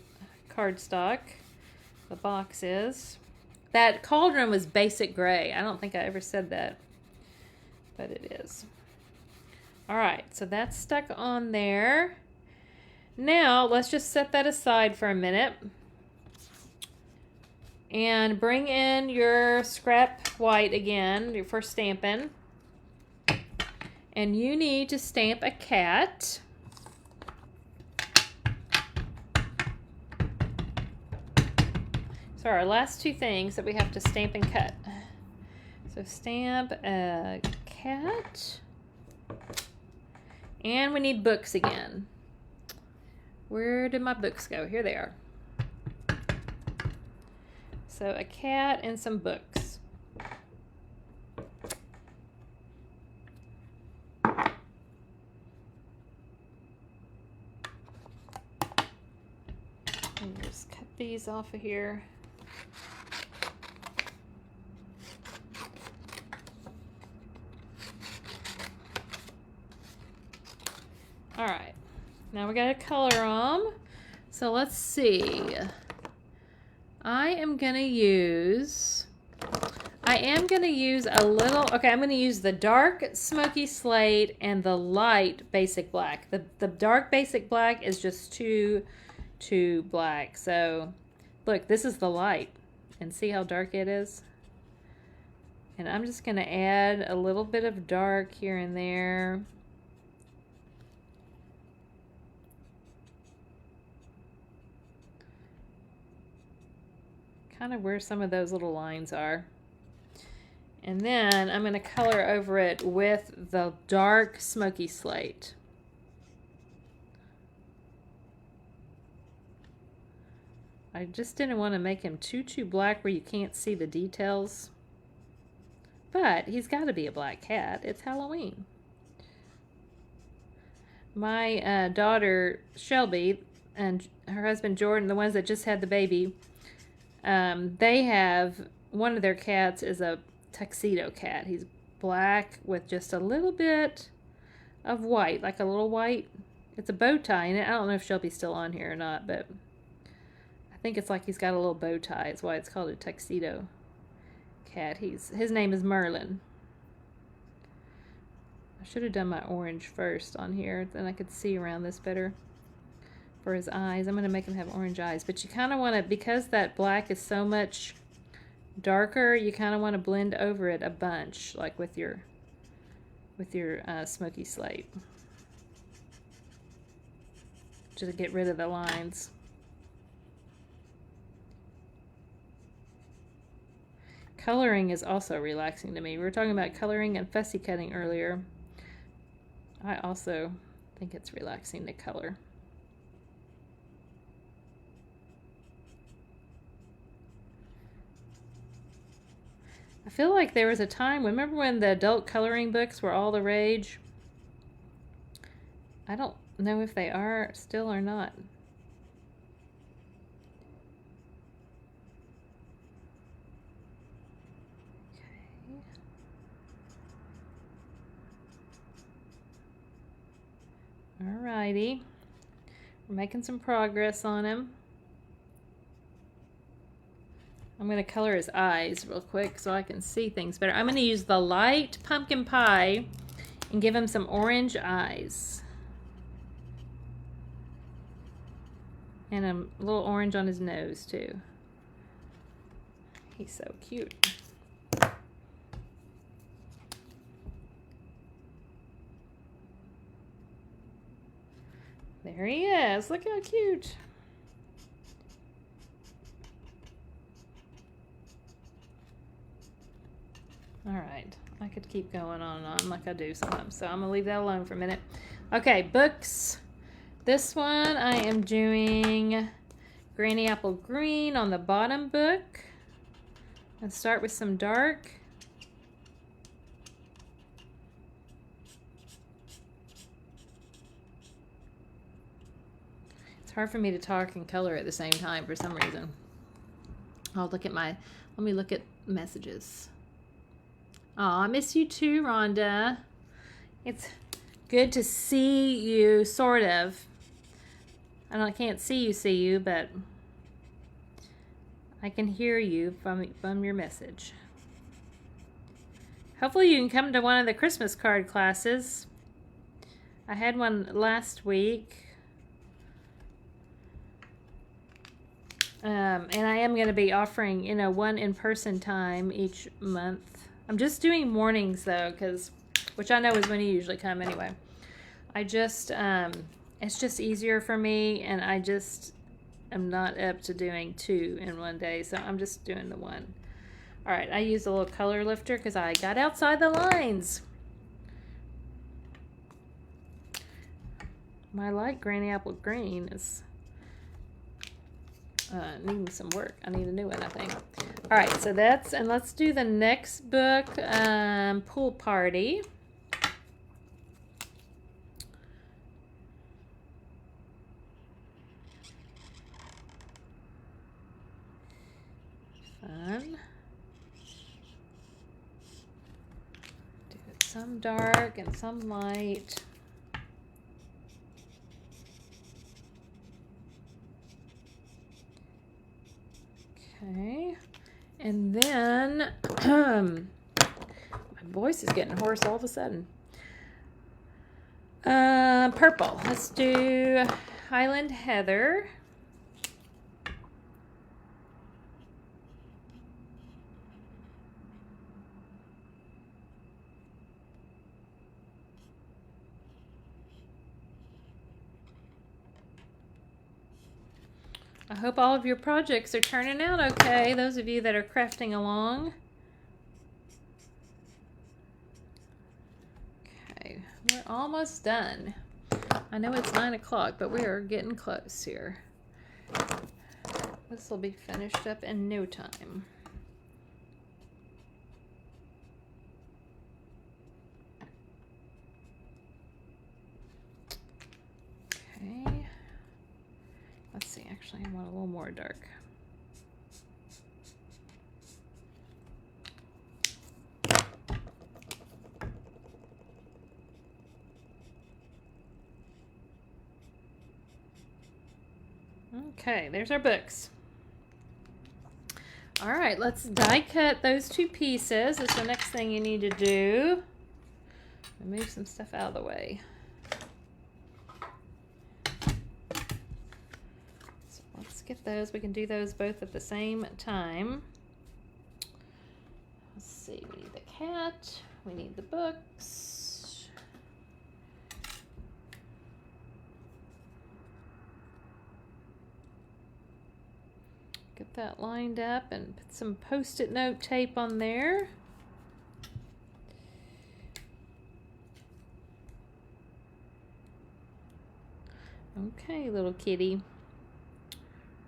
cardstock. The box is. That cauldron was basic gray. I don't think I ever said that, but it is. All right, so that's stuck on there. Now, let's just set that aside for a minute and bring in your scrap white again for stamping. And you need to stamp a cat. So our last two things that we have to stamp and cut. So stamp a cat. And we need books again. Where did my books go? Here they are. So a cat and some books. And just cut these off of here. All right, now we gotta color them. So let's see. I am gonna use a little, okay, I'm gonna use the dark smoky slate and the light basic black. The dark basic black is just too black. So look, this is the light, and see how dark it is? And I'm just gonna add a little bit of dark here and there. Kind of where some of those little lines are. And then I'm going to color over it with the dark smoky slate. I just didn't want to make him too black where you can't see the details. But he's got to be a black cat. It's Halloween. My daughter Shelby and her husband Jordan, the ones that just had the baby, they have, one of their cats is a tuxedo cat. He's black with just a little bit of white, like a little white. It's a bow tie in it. I don't know if Shelby's still on here or not, but I think it's like he's got a little bow tie. It's why it's called a tuxedo cat. His name is Merlin. I should have done my orange first on here, then I could see around this better. For his eyes, I'm going to make him have orange eyes, but you kind of want to, because that black is so much darker, you kind of want to blend over it a bunch, like with your smoky slate, just to get rid of the lines. Coloring is also relaxing to me. We were talking about coloring and fussy cutting earlier. I also think it's relaxing to color. I feel like there was a time, remember when the adult coloring books were all the rage? I don't know if they are still or not. Alrighty. We're making some progress on him. I'm going to color his eyes real quick so I can see things better. I'm going to use the light pumpkin pie and give him some orange eyes. And a little orange on his nose too. He's so cute. There he is. Look how cute. All right. I could keep going on and on like I do sometimes. So I'm going to leave that alone for a minute. Okay, books. This one I am doing Granny Apple Green on the bottom book. Let's start with some dark. It's hard for me to talk and color at the same time for some reason. I'll look at let me look at messages. Aw, I miss you too, Rhonda. It's good to see you, sort of. I can't see you, but I can hear you from your message. Hopefully you can come to one of the Christmas card classes. I had one last week. And I am going to be offering, one in-person time each month. I'm just doing mornings though, which I know is when you usually come anyway. It's just easier for me, and I'm not up to doing 2 in one day, so I'm just doing the 1. All right, I used a little color lifter because I got outside the lines. My light Granny Apple Green is needing some work. I need a new one, I think. All right, so and let's do the next book, Pool Party. Fun. Do some dark and some light. Okay, and then my voice is getting hoarse all of a sudden. Purple. Let's do Highland Heather. I hope all of your projects are turning out okay, those of you that are crafting along. Okay, we're almost done. I know it's 9 o'clock, but we are getting close here. This will be finished up in no time. Okay. Let's see, actually, I want a little more dark. Okay, there's our books. All right, let's die cut those 2 pieces. That's the next thing you need to do. Move some stuff out of the way. Get those. We can do those both at the same time. Let's see. We need the cat. We need the books. Get that lined up and put some Post-it note tape on there. Okay, little kitty.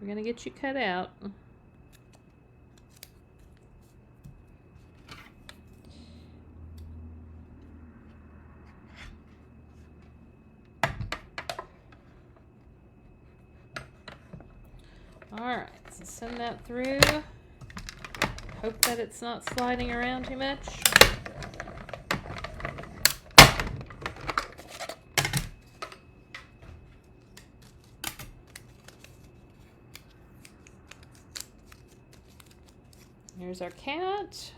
We're going to get you cut out. All right, so send that through. Hope that it's not sliding around too much. Here's our cat.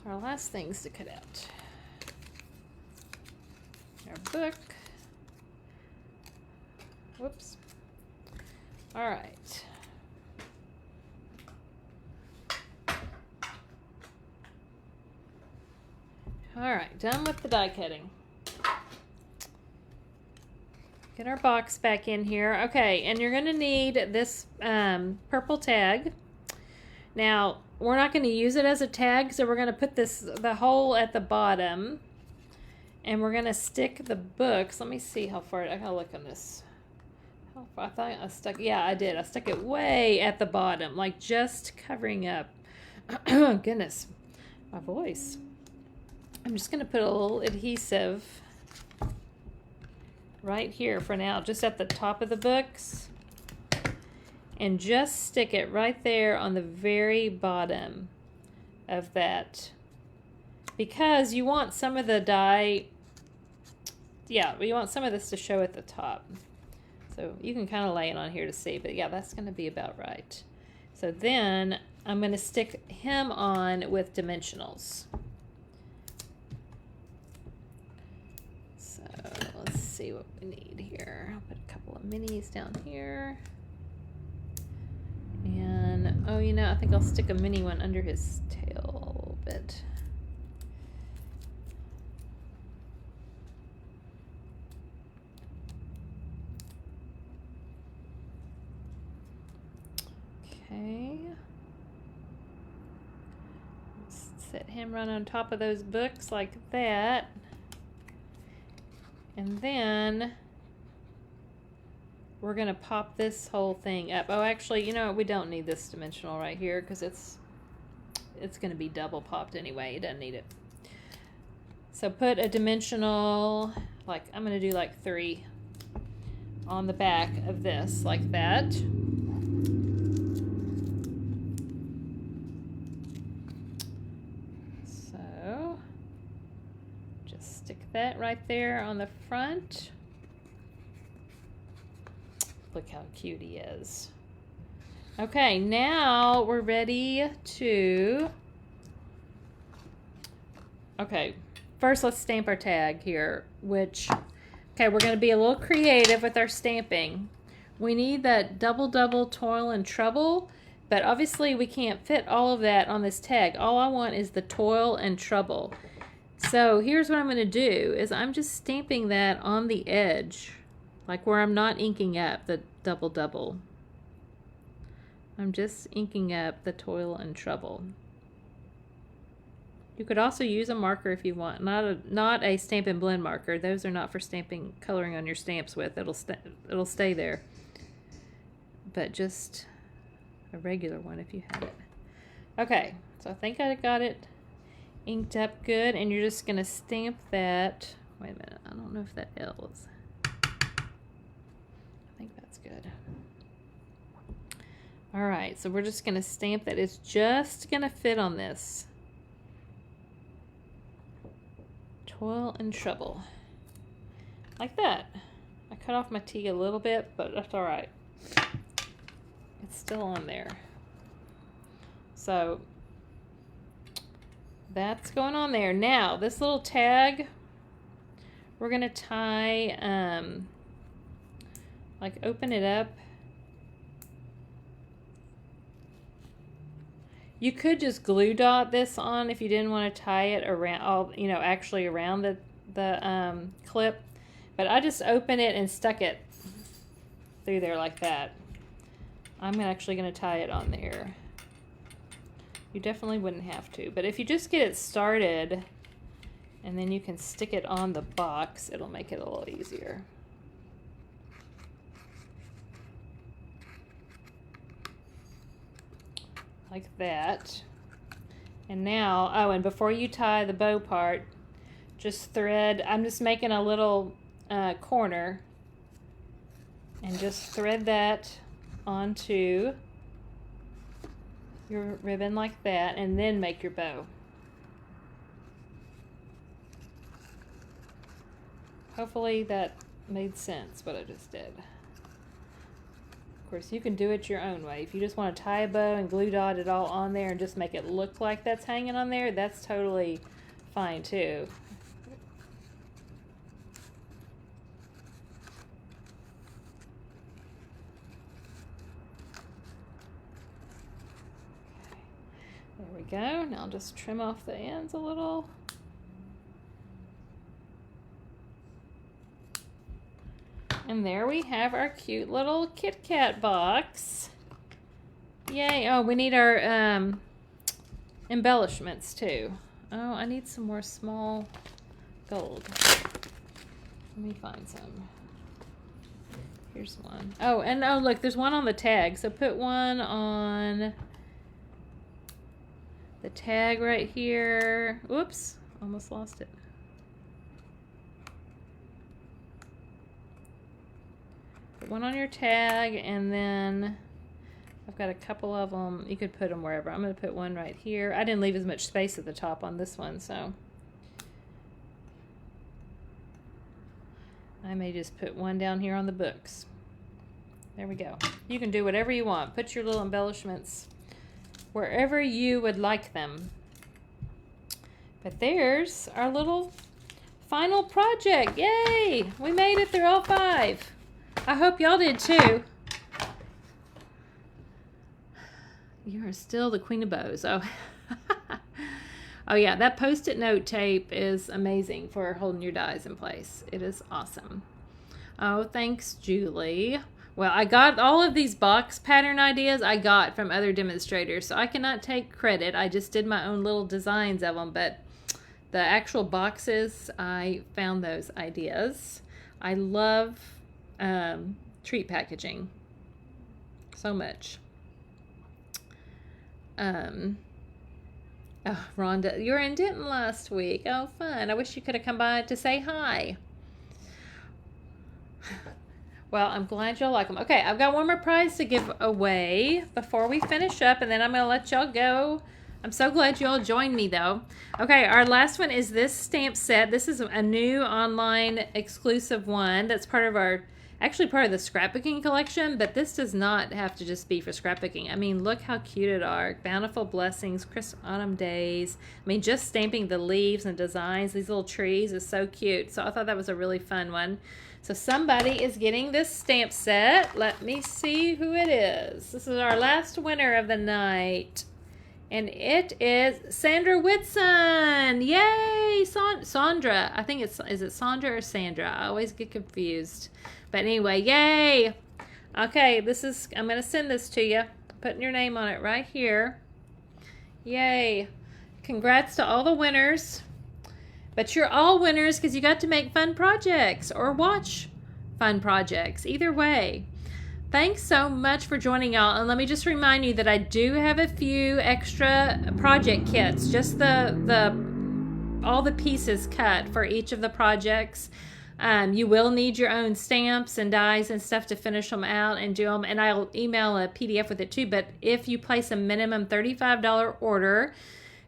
So our last things to cut out. Our book. Whoops. All right. All right, done with the die cutting. Get our box back in here. Okay, and you're gonna need this purple tag. Now, we're not gonna use it as a tag, so we're gonna put the hole at the bottom, and we're gonna stick the books. Let me see how far, I gotta look on this. How far, I thought I stuck, yeah, I did. I stuck it way at the bottom, like just covering up. Goodness, my voice. I'm just gonna put a little adhesive right here for now, just at the top of the books, and just stick it right there on the very bottom of that, because you want some of the die, yeah, you want some of this to show at the top. So you can kind of lay it on here to see, but yeah, that's going to be about right. So then I'm going to stick him on with dimensionals. Let's see what we need here. I'll put a couple of minis down here. And, oh, you know, I think I'll stick a mini one under his tail a little bit. Okay. Set him right on top of those books like that. And then we're going to pop this whole thing up. Oh, actually, you know what? We don't need this dimensional right here because it's going to be double popped anyway. It doesn't need it. So put a dimensional, like I'm going to do like 3 on the back of this, like that. That right there on the front. Look how cute he is. Okay, now we're ready to, okay, first let's stamp our tag here, which, okay, we're going to be a little creative with our stamping. We need that double toil and trouble, but obviously we can't fit all of that on this tag. All I want is the toil and trouble. So here's what I'm going to do is I'm just stamping that on the edge, like where I'm not inking up the double. I'm just inking up the toil and trouble. You could also use a marker if you want, not a stamp and blend marker. Those are not for stamping, coloring on your stamps with. It'll stay there. But just a regular one if you have it. Okay, so I think I got it inked up good, and you're just gonna stamp that. Wait a minute, I don't know if that L is. I think that's good. All right, so we're just gonna stamp that. It's just gonna fit on this. Toil and trouble. Like that. I cut off my T a little bit, but that's all right. It's still on there. So that's going on there. Now, this little tag, we're going to tie, like open it up. You could just glue dot this on if you didn't want to tie it around, you know, actually around the clip. But I just opened it and stuck it through there like that. I'm actually going to tie it on there. You definitely wouldn't have to, but if you just get it started and then you can stick it on the box, it'll make it a little easier. Like that. And now, oh, and before you tie the bow part, just thread, I'm just making a little corner And just thread that onto your ribbon like that, and then make your bow. Hopefully that made sense, what I just did. Of course, you can do it your own way. If you just want to tie a bow and glue dot it all on there and just make it look like that's hanging on there, that's totally fine too. There we go. Now I'll just trim off the ends a little. And there we have our cute little Kit Kat box. Yay. Oh, we need our embellishments too. Oh, I need some more small gold. Let me find some. Here's one. Oh, and oh, look, there's one on the tag. So put one on the tag right here. Oops, almost lost it. Put one on your tag, and then I've got a couple of them. You could put them wherever. I'm going to put one right here. I didn't leave as much space at the top on this one, so I may just put one down here on the books. There we go. You can do whatever you want. Put your little embellishments wherever you would like them. But there's our little final project. Yay! We made it through all 5. I hope y'all did too. You are still the queen of bows. Oh, oh yeah, that Post-it note tape is amazing for holding your dies in place. It is awesome. Oh, thanks, Julie. Well, I got all of these box pattern ideas I got from other demonstrators, so I cannot take credit. I just did my own little designs of them, but the actual boxes, I found those ideas. I love treat packaging so much. Oh, Rhonda, you were in Denton last week. Oh, fun. I wish you could have come by to say hi. Well, I'm glad y'all like them. Okay, I've got one more prize to give away before we finish up, and then I'm going to let y'all go. I'm so glad y'all joined me, though. Okay, our last one is this stamp set. This is a new online exclusive one that's part of our, actually part of the scrapbooking collection, but this does not have to just be for scrapbooking. I mean, look how cute it are. Bountiful Blessings, Crisp Autumn Days. I mean, just stamping the leaves and designs, these little trees is so cute. So I thought that was a really fun one. So somebody is getting this stamp set. Let me see who it is. This is our last winner of the night. And it is Sandra Whitson. Yay! Sandra. I think is it Sandra or Sandra? I always get confused. But anyway, yay! Okay, I'm going to send this to you. Putting your name on it right here. Yay! Congrats to all the winners. But you're all winners because you got to make fun projects or watch fun projects. Either way. Thanks so much for joining, y'all. And let me just remind you that I do have a few extra project kits. Just all the pieces cut for each of the projects. You will need your own stamps and dies and stuff to finish them out and do them. And I'll email a PDF with it too. But if you place a minimum $35 order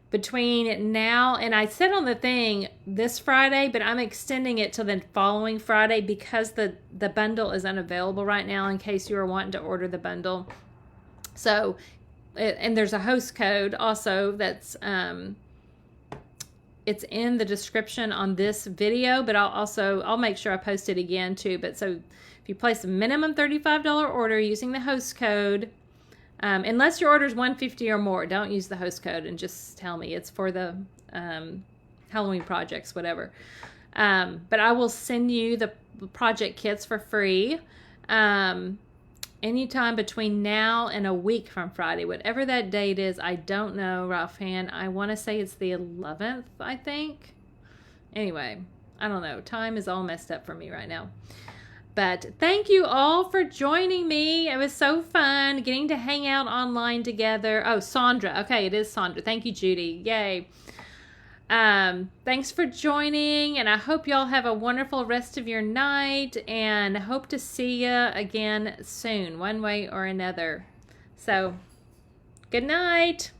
between now, and I said on the thing this Friday, but I'm extending it to the following Friday because the bundle is unavailable right now in case you are wanting to order the bundle. So, and there's a host code also that's, it's in the description on this video, but I'll make sure I post it again too. But so if you place a minimum $35 order using the host code, unless your order is $150 or more, don't use the host code and just tell me it's for the Halloween projects, whatever. But I will send you the project kits for free anytime between now and a week from Friday. Whatever that date is, I don't know, offhand. I want to say it's the 11th, I think. Anyway, I don't know. Time is all messed up for me right now. But thank you all for joining me. It was so fun getting to hang out online together. Oh, Sandra. Okay, it is Sandra. Thank you, Judy. Yay. Thanks for joining, and I hope y'all have a wonderful rest of your night, and hope to see you again soon, one way or another. So, good night.